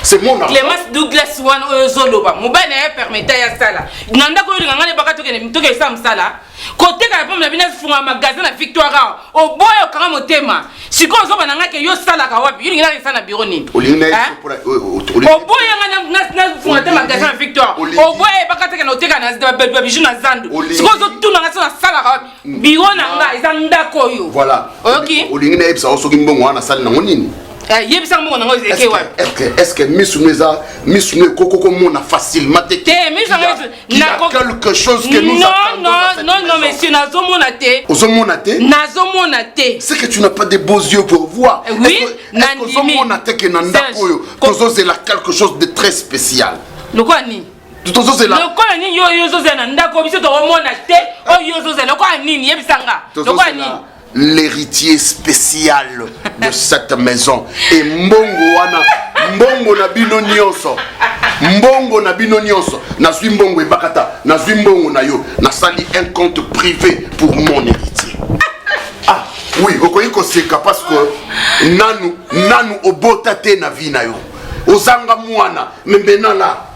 C'est mon argent. Clémence Douglas wan zoloba. Mobile na permettre ya sala. Nanda ko yinga ngane baka toke sam sala. Côté ka pomme na bina funga magasin na Victoire. O boyo kanga motema. Siko zo bananga ke yo sala ka wapi. Yinga na sana bureau ni. Olinga o boyo ngana na funga te magasin na Victoire. O boyo baka toke na teka na bijou na zandu. Siko zo tuna ngana sana sala ka wapi. Bureau na nga eza ndako yo. Voilà. OK. Olinga na ebisa osoki mbongo wana sala na nini? Est-ce que Miss Noué Coco mona facilement il y a quelque chose que nous attendons. Non, monsieur, c'est que tu n'as pas de beaux yeux pour voir. Oui, est-ce que c'est quelque chose de très spécial? Le quoi ni? Tout ça là. Le quoi ni yo zozena ndako biso to mona te o yo zozena le quoi ni yebisanga. Le quoi ni? L'héritier spécial de cette maison et mbongo na bino nyonso mbongo na bino nyonso na zwi mbongo e bakata na zwi mbongo na yo na sali un compte privé pour mon héritier. Ah oui okoyi koseka parce que nanu obota te na vie na yo ozanga mwana membena la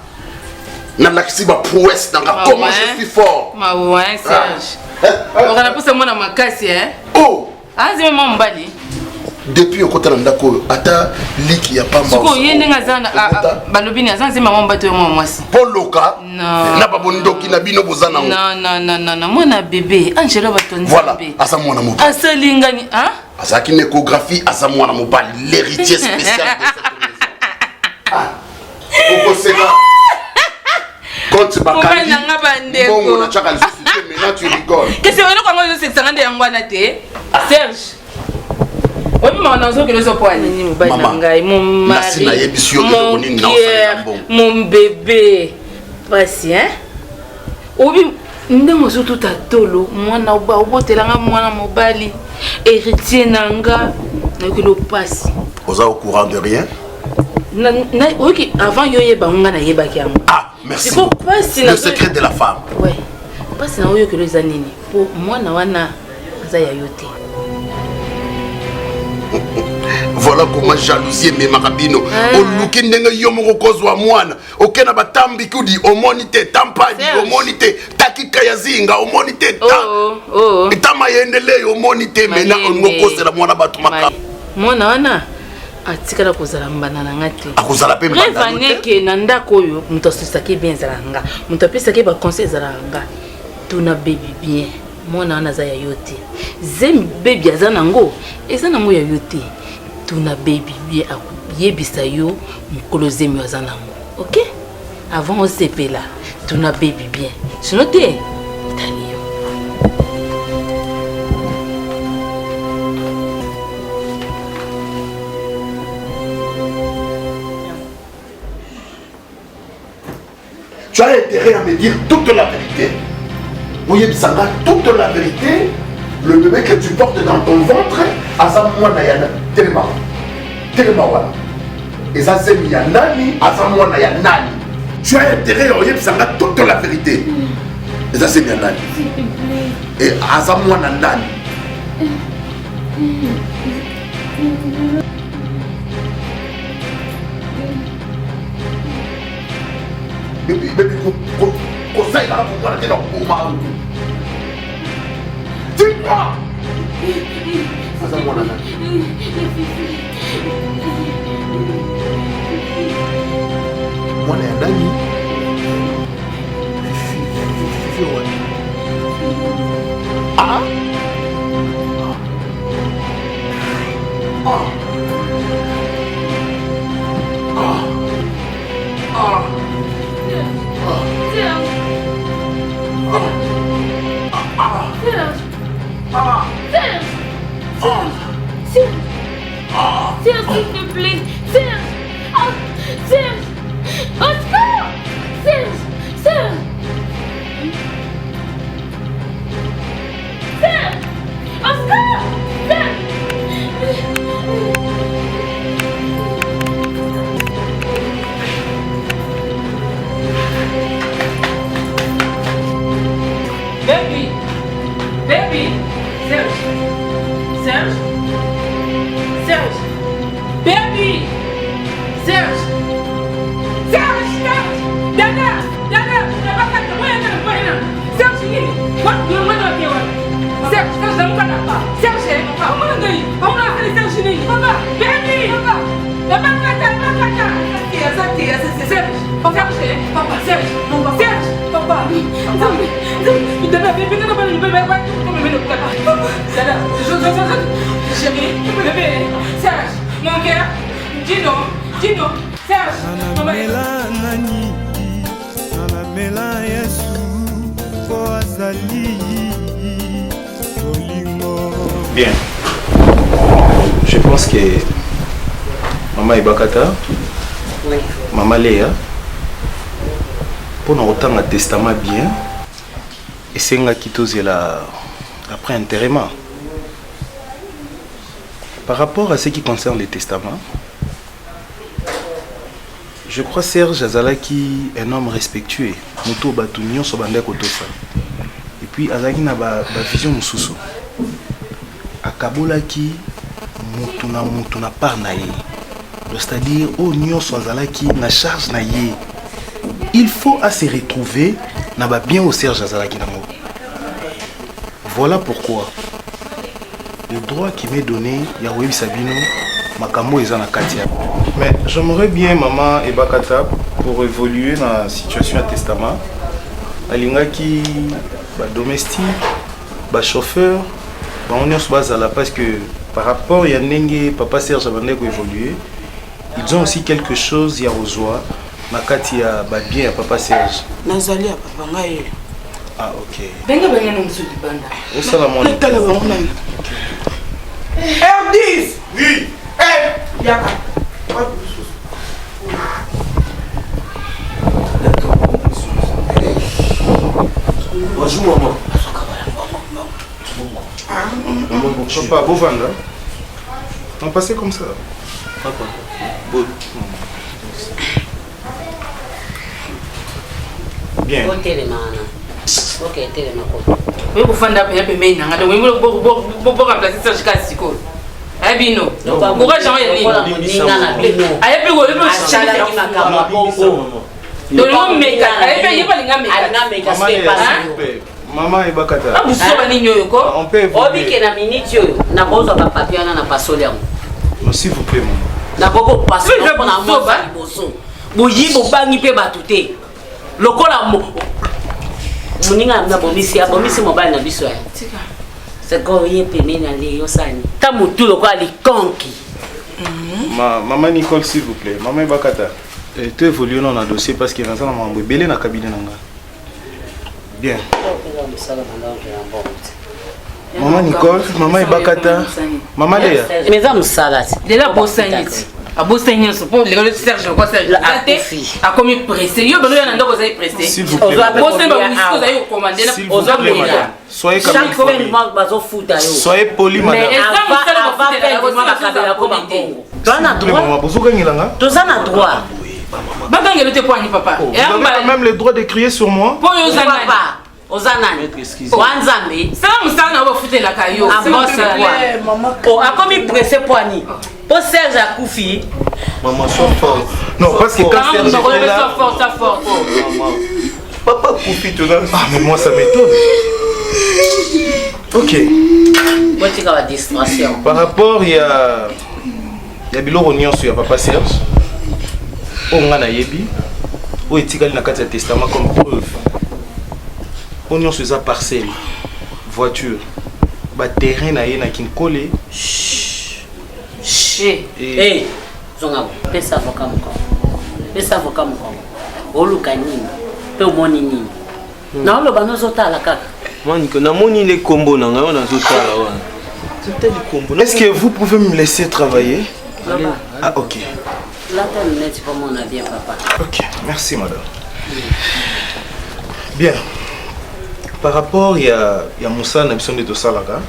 na lakisi ba prouesse nanga comment je suis fort. Ma ouais Serge. On a poussé moi dans ma casse hein. Oh. Ah c'est maman mbali. Depuis au côté ndako ata liki ya pamba. Siko yende ngazana balobini azanze maman mbato moi mwasi. Poloka. Na babondoki na bino bozana. Non mwana bébé Angela batonzi. Voilà, asa mwana mobali. Asa lingani hein? Asa ki échographie asa mwana mobali l'héritier spécial de cette maison. Ah. Okoseka. Quand bakali. Bongo na chaka maintenant tu rigoles. Qu'est-ce que vous avez dit que vous avez dit Serge. Oui, mais on a dit que vous avez mon bébé. Voici, hein? Oui, nous sommes tout à tolo. Moi, na oba obotelanga mwana mobali. Héritier nanga. Na que nous passe. Vous êtes au courant de rien? Ok, avant yoye bangonga na yebaki yango. Ah, merci. Le secret de la femme. Ouais. Pas si na oyo que les années pour moi na wana azaya yote. Voilà comment jalousie mais marabino o luki ndenge yo moko kozwa mwana okena batambi kudi omonite tampadi omonite takika ya zinga omonite ta tama yendele omonite mena ngokosela mwana batu makaba mwana wana atikala kozala mbana na ngati akozala pe mbana vaneke na ndako oyo muto asosaki bien zalanga muto apesaki ba conseil zalanga tuna baby bien mwana wana za ya yote zemi baby azana ngo ezana ngo ya yote tuna baby bien yebisa yo mukolo zemi azana ngo OK avant on sepela tuna baby bien sinon te tani yo tu as intérêt à me dire toute la vérité. Oui, Bisanga, toute la vérité. Le bébé que tu portes dans ton ventre, Azamouana Yana, Telema. Telema Wana. Et ça, c'est Miyanani, Azamouana Yanani. Tu as intérêt à Bisanga, toute la vérité. Et ça, c'est Miyanani. Et Azamouana Nani. Baby, conseil là pour moi, t'es là pour moi. Dis-moi! Azamouana Nani. Moi, Nani. Ah? Serge, s'il te plaît. Serge. Serge. Oscar. Serge. Serge. Serge. Oscar. Serge. Baby. Baby. Serge. Serge. Serge. Baby. Serge. Serge. Dada. Serge, what do you want to do? Serge, don't come up. Serge, I'm going to go. I'm going to Serge. Papa, baby. Papa. Bien. Je pense que Maman Ibakata, oui. Maman Léa, pour nous autant un testament bien, et c'est un qui après intérêt. Par rapport à ce qui concerne les testaments, je crois Serge Azalaki est un homme respectueux, Muto Batunio Sobanda Kotofa. Et puis Azalaki n'a pas vision Mususu. Akabolaki Mutuna Parnaye. C'est-à-dire, au Nyon Swazalaki na charge na ye. Il faut à se retrouver na ba bien au Serge Azalaki nango. Voilà pourquoi le droit qui m'est donné, Yahweh Sabino, Makamo Ezana Katia. Mais j'aimerais bien, maman Ebakata, pour évoluer dans la situation à testament, Alingaki, domestique, chauffeur, on est sur parce que par rapport à Yanenge, papa Serge Abandé pour évoluer, ils ont aussi quelque chose, il y a Rosoa, Makati a bien à papa Serge. Nazali à papa Ngaye. Ah, ok. Benga non monsieur Dibanda. Au salamon. R10. Oui. Eh, Yaka. Bonjour maman. Papa, beau vendre. On passait comme ça. Papa. Bon. Bien. Ok, télé ma Oui, vous faites un peu de main. Vous pouvez remplacer ça jusqu'à Siko. Eh bien, non. Pourquoi j'en ai dit? Maman et Bakata. On peut évoluer. S'il vous plaît, maman. D'abord, parce que je vais muninga na bomisi mobile na biso. C'est quoi y pemé na le yosani. Ta mutu lo kwa likonki. Maman Nicole s'il vous plaît. Maman Bakata. Tu évolues dans le dossier parce qu'il y a un moment belé na cabinet nanga. Bien. Maman Nicole, maman Bakata. Maman Léa. Mais ça me salade. Déjà pour Saint-Denis. A Boston, pour les gars de Serge, quoi, Serge. A commis pressé. Yo, ben, on a donc osé pressé. S'il vous plaît. Soyez comme il faut. Soyez poli, madame. Mais tu as un droit. Vous avez même le droit de crier sur moi. Ozanani wanzambe ça musana va foutre la caillou oh a commis pressé poignet pour Serge a Koufi maman sois fort non parce que quand Serge est là sois fort papa Koufi tu là ah mais moi ça m'étonne ok par rapport il y a biloko nyonso ya papa Serge on a yebi o etikali na kati ya testament comme preuve. On y a ces parcelles, voiture, terrain na yena kinkole. Eh, zonga, pesa avocat mko. Pesa avocat mko. Oluka nini? Pe omoni nini? Na lo bano zotala kaka. Mani ko na moni les combos na nga na zotala wa. C'était du combo. Est-ce que vous pouvez me laisser travailler? Ah OK. Là tu n'es pas mon avis papa. OK, merci madame. Bien. Par rapport, il y a Moussa Nabison de Tosalaga.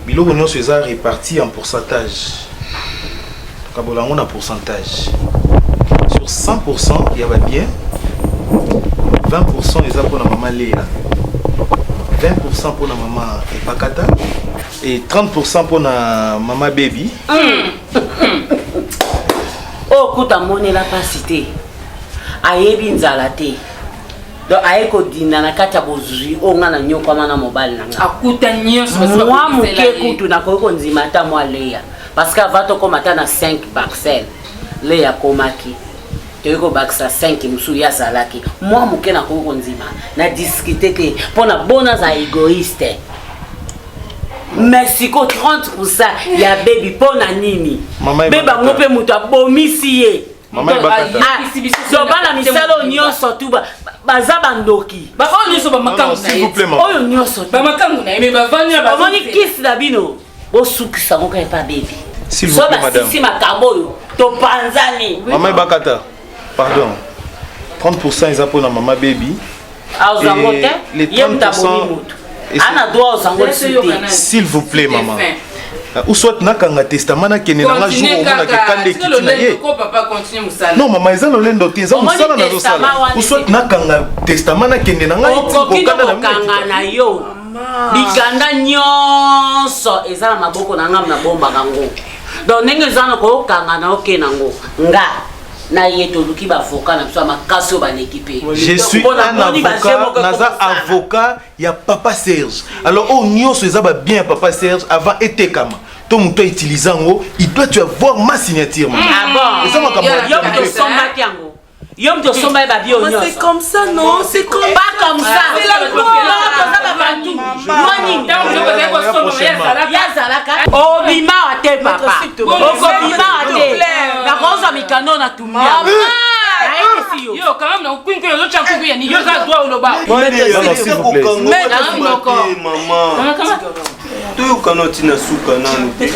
Bilo Union César est réparti en pourcentage. On a un pourcentage. Sur 100%, il y avait bien. 20% ils ont pour la maman Léa. 20% pour la maman Bakata. Et 30% pour la maman Baby. Oh, kuta mone la pas cité. Ayebi nzalate. Donc aeko dina na kati ya bozui onga na nyoko mana mobile nanga akuta nyonso moi muke kutu na ko nzima ta moi Léa parce que va to komata na 5 parcelles Léa komaki teko baksa 5 musu ya salaki moi muke na ko nzima na discuter que pona bona za égoïste merci ko 30% ya baby pona nini beba ngope mutu abomisi ye maman Bakata so bana misalo nyonso tuba baza bandoki ba on nyonso ba makambo s'il vous plaît oyo nyonso ba makambo na mais ba vanya ba moni kiss na bino bo sukisa ngo ka pa baby s'il vous plaît madame si makambo yo to panzani maman Bakata pardon 30% ils ont pour la maman baby et les 30% ana droit aux angles s'il vous plaît maman ou soit nakanga testament na kene na jour au mona ke kande kitina ye non maman ils ont l'endo te za musala na zosala ou soit nakanga testament na kene na ngai ko kanda na yo biganda nyonso ezala maboko na ngam na bomba kango donc ndenge ezana ko kanga na okena ngo nga na yeto luki ba avocat na so makasi ba l'équipe. Je suis un avocat, naza avocat ya papa Serge. Alors on nyonso ezaba bien papa Serge avant été kama. Tout le monde utilise il doit tu avoir ma signature. Ah bon. C'est ça c'est comme ça non, c'est comme pas comme ça. C'est la loi. Oh bima ate papa. Oh bima ate. Na rosa mikano na tumia. Yo quand même na kwinko yo chanku ya ni yo za droit uloba. S'il vous plaît. Maman.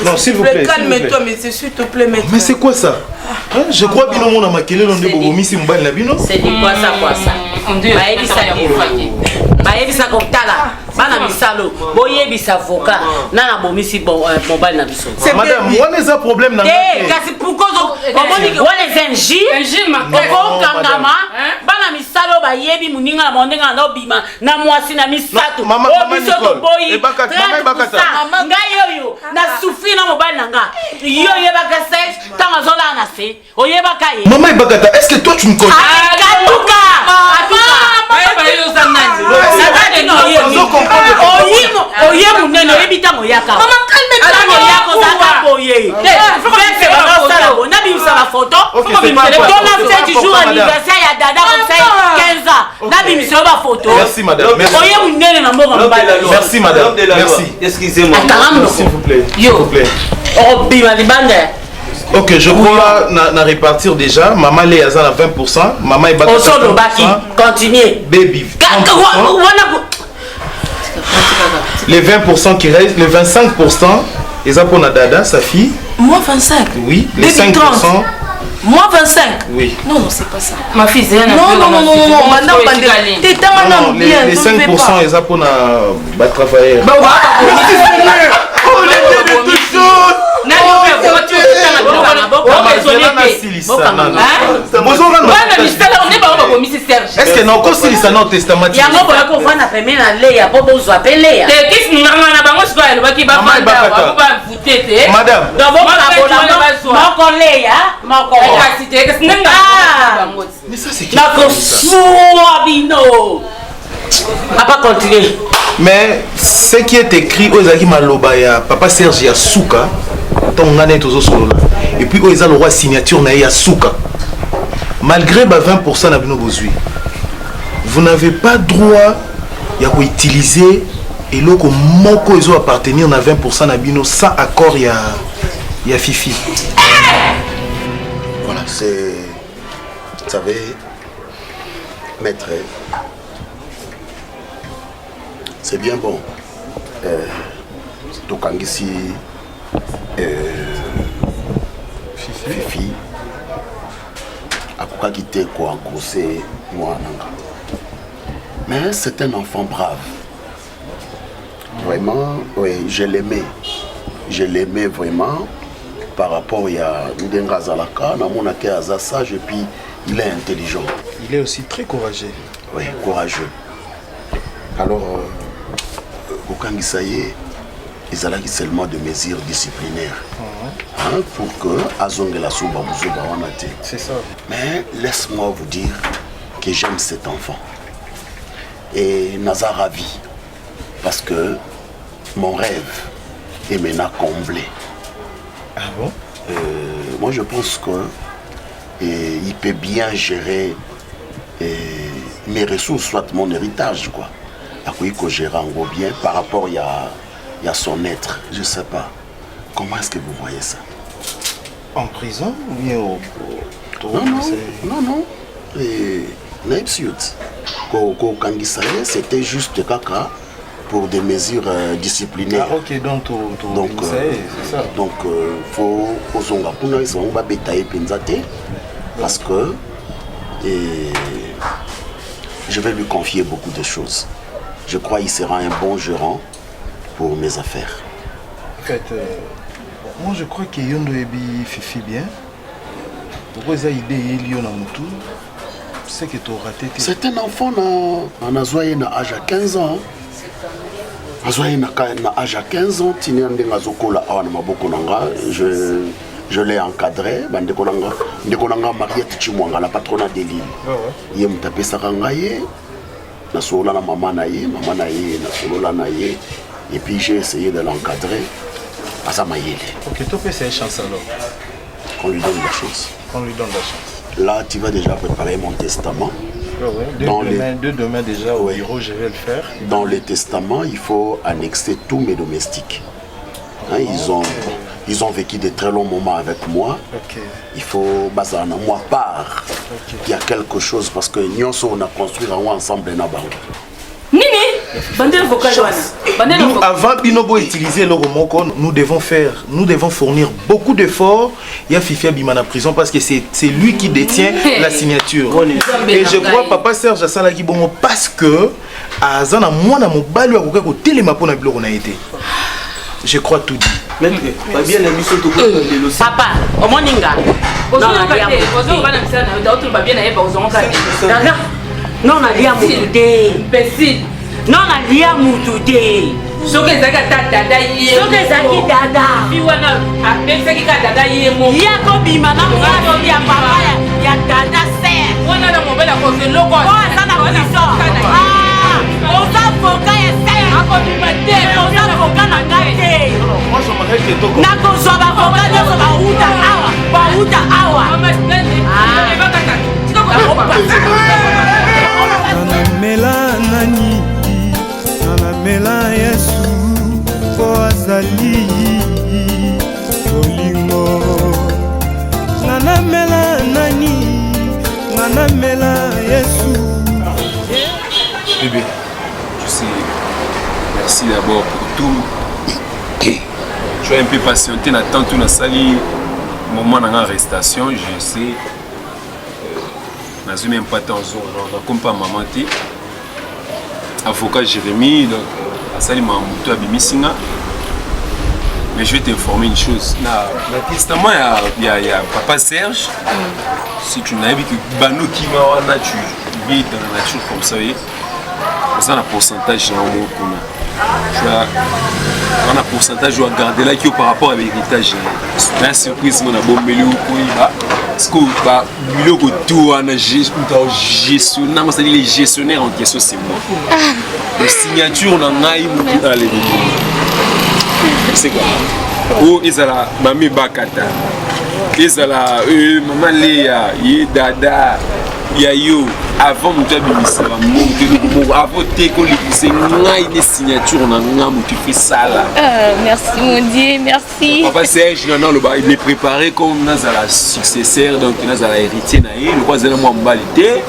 Non, s'il vous plaît. Calme-toi, mais s'il te plaît, maître. Mais c'est quoi ça? Je crois bien que mon amakele l'on de bobomisi mbali na bino. C'est quoi ça? Baebisa koptala bana misalo boyebisa avocat nana bomisi mobile na biso. Madame, on a un problème na ngaki. Kasi pourquoi on les injures? Kangama bana misalo ba yebi muninga na mondenga na obima na mwasi na misato. Maman Nicole. Ngai yo na souffrir na mobile nanga. Yo yebaka sexe tanga zola na se. Oyebaka ye. Maman Ibakata, est-ce que toi tu me connais? Merci madame. Merci madame. Merci. Excusez-moi. S'il vous plaît. S'il vous plaît. Ok, je crois na répartir déjà. Maman Léa a 20%. Maman Ibakata 20%. Continuez. Baby 30%. Les 20% qui restent, les 25%, ils ont pour Dada, sa fille. Moi 25. Oui, les Baby 5%. 30. Moi 25. Oui. Non, c'est pas ça. Ma fille, c'est non, madame, les 5%, ils ont pour travailler. Est-ce que non aussi ça non testament? Il y a un peu qu'on voit na première année, pour vous appeler. Qu'est-ce que nous avons na bango siko elle va qui va prendre va voter te. Madame. D'abord mon collègue, mon collègue. Qu'est-ce que nous mais ça c'est qui? Na ko suabino. On va pas continuer. Mais ce qui est écrit aux Zaki Maloba ya papa Serge Yasuka, ton ngane tozo solo là. Et puis aux le roi signature na Yasuka. Malgré 20% na bino bozui. Vous n'avez pas droit ya ko utiliser et loko moko ezo appartenir na 20% na bino sans accord ya Fifi. Voilà, c'est vous savez maître, c'est bien bon. Tokangisi Fifi akoka kite ko engrosser moi nanga. Mais c'est un enfant brave. Vraiment, oui, je l'aimais. Je l'aimais vraiment par rapport à Ndenga Zalaka, Namonake Aza sage et puis il est intelligent. Il est aussi très courageux. Oui, courageux. Alors, Gokangisaye, ils allaient seulement de mesures disciplinaires. Hein, pour que Azongela Souba Mouzoba Wanate. C'est ça. Mais laisse-moi vous dire que j'aime cet enfant. Et Nazar ravi. Parce que mon rêve est maintenant comblé. Ah bon? Moi je pense que il peut bien gérer mes ressources, soit mon héritage, quoi. Il peut gérer en gros bien par rapport à son être. Je ne sais pas. Comment est-ce que vous voyez ça? En prison ou bien au non. C'était juste caca pour des mesures disciplinaires. Ah ok, donc c'est ça. Donc faut parce que je vais lui confier beaucoup de choses. Je crois qu'il sera un bon gérant pour mes affaires. En fait, moi je crois que Yondo Ebi Fifi bien. Pourquoi ça idée il y a tout? C'est que tu as raté. C'est un enfant en Azoye na âge à 15 ans. Azoye na âge à 15 ans, tini ande ngazokola awana maboko nanga, je l'ai encadré, bandekonanga Mariette Chimwanga, la patronne de l'île. Yé mutapesaka ngaye, na solola na maman na ye, na solola na ye, et puis j'ai essayé de l'encadrer à sa maïle. Ok, toi c'est une chance alors. Qu'on lui donne la chance. Qu'on lui donne la chance. Là, tu vas déjà préparer mon testament. Demain déjà au bureau, je vais le faire. Dans le testament, il faut annexer tous mes domestiques. Hein, ils ont vécu de très longs moments avec moi. Il faut baser en moi part. Il y a quelque chose parce que nous on a construit ensemble na bango. Nini nous, avant Binobo utiliser le Romoko, nous devons fournir beaucoup d'efforts. Il y a Fifi Abimana prison parce que c'est lui qui détient la signature. Et je crois papa Serge Asala Kibongo parce que Azana moi na mobali wa kokako telema pona biloko na été. Je crois tout dit. Papa, au moninga. Non, nalia mutude. Imbécile. Non, nalia mutude. Soki ezalaki ata dada ye. Soki ezalaki dada. Fi wana apesaki ka dada ye moko. Ye akobima na mwana ya papa ya dada ser. Wana na mobile akoze loko. Oh, aza na biso. Ah, oza foka ya ser. Akobima te. Oza foka na ngai te. Nakozwa bafoka nyonso bauta awa. Bauta awa. Nanamela nani, nanamela Yesu po azali bolingo. Nanamela nani, nanamela Yesu. Bébé, tu sais, merci d'abord pour tout. Tu as un peu patienté, n'attends tout dans sali moment dans l'arrestation, je sais. Je même pas temps comme pas maman té avocat Jérémy donc asali mamuto abimisinga mais je vais t'informer une chose na testament il y a papa Serge si tu n'avais que bano qui m'a tu vis dans la nature comme ça ça un pourcentage dans mon kuna tu as un pourcentage je dois garder là qui par rapport à l'héritage la surprise mon a bombé ou quoi parce que bah biloko tout en gestionnaire moi c'est les gestionnaires en question c'est moi la signature on a eu allez c'est quoi oh ezala mami bakata ezala maman Léa ye dada ya yo avant mon job mon avant tes collègues c'est une signature on a tu fais ça là merci mon Dieu merci papa Serge non le il est préparé comme dans la successeur donc dans la héritier na le roi zela moi mbalité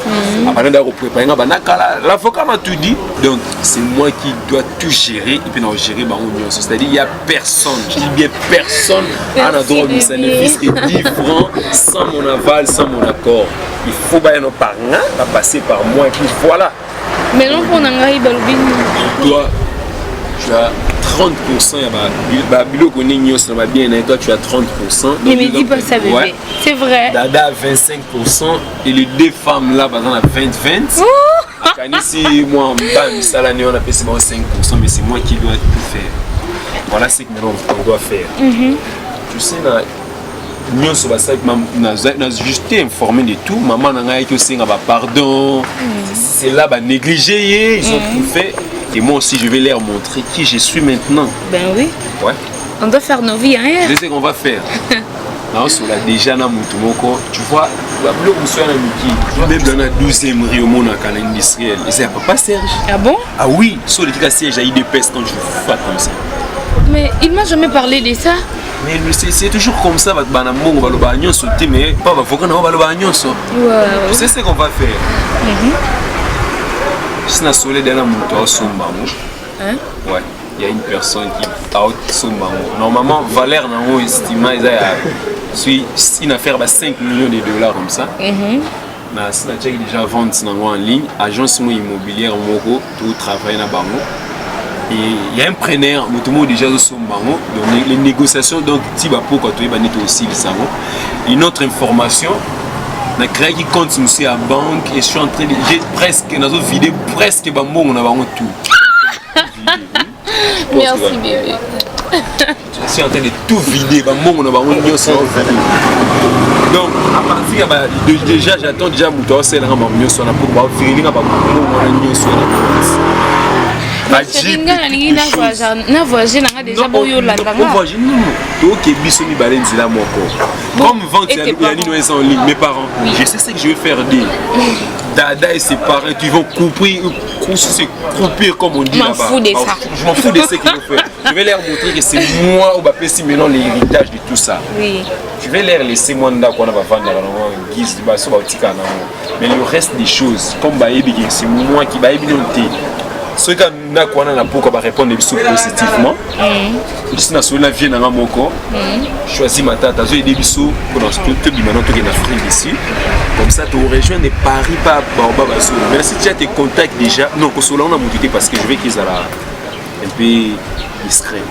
après d'avoir préparé l'avocat m'a tout dit donc c'est moi qui dois tout gérer et puis non gérer ba union c'est-à-dire il y a personne je dis bien personne en a droit de ça ne fils et 10 francs sans mon aval sans mon accord il faut pas nos parents passer par moi et puis voilà. Mais non, pour Nangaï Balbin. Toi, tu as 30%, il y a biloko nignos, ça va bien, et toi tu as 30%. Mais me dis pas ça, bébé. Ouais. C'est vrai. Dada a 25% et les deux femmes là, par exemple, à 20-20. Ici, moi, en bas, ça l'année, on a payé 5%, mais c'est moi qui dois tout faire. Voilà ce que on doit faire. Tu sais, nyonso basaki na juste informé de tout maman nanga qui aussi nga pardon c'est là ba négligé ils ont tout fait et moi aussi je vais leur montrer qui je suis maintenant. Ben oui. Ouais. On doit faire nos vies hein. C'est ce qu'on va faire. Là on l'a déjà na mutu moko tu vois la bloc monsieur na miki même dans la 12e rue au monde en canal industriel et c'est papa Serge. Ah bon? Ah oui sur le titre siège à IDPS quand je fais comme ça. Mais il m'a jamais parlé de ça. Mais c'est toujours comme ça, mais pas tu sais ce qu'on va faire. Si on a solé dans la moto, ouais, il y a une personne qui a normalement, Valère n'a estimé une affaire de 5 millions de dollars comme ça. Si on a déjà vendu en ligne, agence immobilière, tout travail dans Bango. Et il y a un preneur, notamment déjà au Sombango, donc les négociations, donc Tibapo, quand tu es aussi le savon. Une autre information, on a créé qui compte aussi à banque et je suis en train de. J'ai presque, dans une vidéo, presque, on a vraiment tout. Merci bébé. Je suis en train de tout vider, on a vraiment tout. Donc, à partir de déjà, j'attends déjà mon c'est là, on a pour vérifier, on na voyagé na déjà boyo landanga voyagé non OK biso mi balenzi là moko comme vente ya en ligne mes parents je sais ce que je vais faire dire Dada et ses parents qui vont couper comme on dit là-bas je m'en fous de ce qu'ils vont faire je vais leur montrer que c'est moi ou si maintenant l'héritage de tout ça oui je vais leur laisser moi nda qu'on va vendre dans guise de baso batika mais le reste des choses comme baebi c'est moi qui baebi non ceux qui ont répondre positivement, si on a vu un moko, choisis ma tata, j'ai des bisous pour tout maintenant tu es en Afrique ici. Comme ça, tu rejoins des paris pas Baobab. Mais si tu as tes contacts déjà, non, que cela on a monté parce que je vais qu'ils soient un peu discret.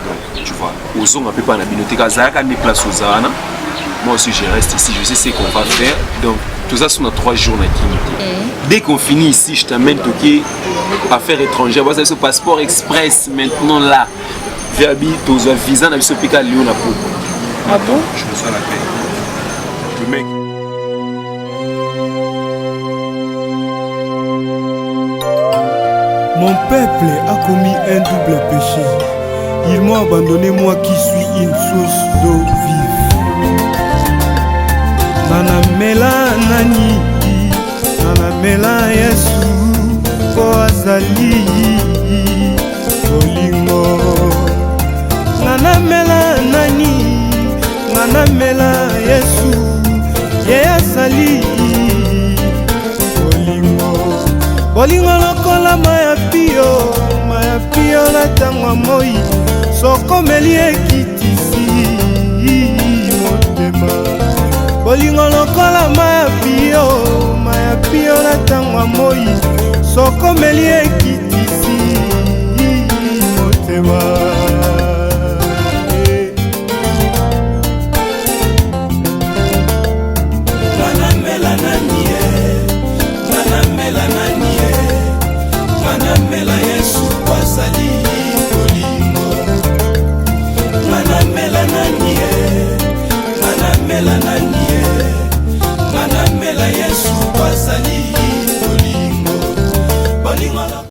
Donc tu vois, aux hommes un peu pas la bibliothèque, à des places aux Zana. Moi aussi je reste ici, je sais ce qu'on va faire. Donc Tout ça, on a 3 jours d'activité. Dès qu'on finit ici, je t'amène toquer affaires étrangères. Voilà, ce passeport express maintenant là. Via ton visa, on a vu ce pic à Lyon. Ah bon? Je me sens la paix. Le mec. Mon peuple a commis un double péché. Ils m'ont abandonné, moi qui suis une source d'eau vive. Nana mela nani, nana mela Yesu, po azali bolingo. Nana mela nani, nana mela Yesu, ye azali bolingo. Bolingo lokola maya pio na tangwa moi, soko meli ekitisi motema. Bolingo lokola maya pio na tangwa moi, soko meli ekitisi motema.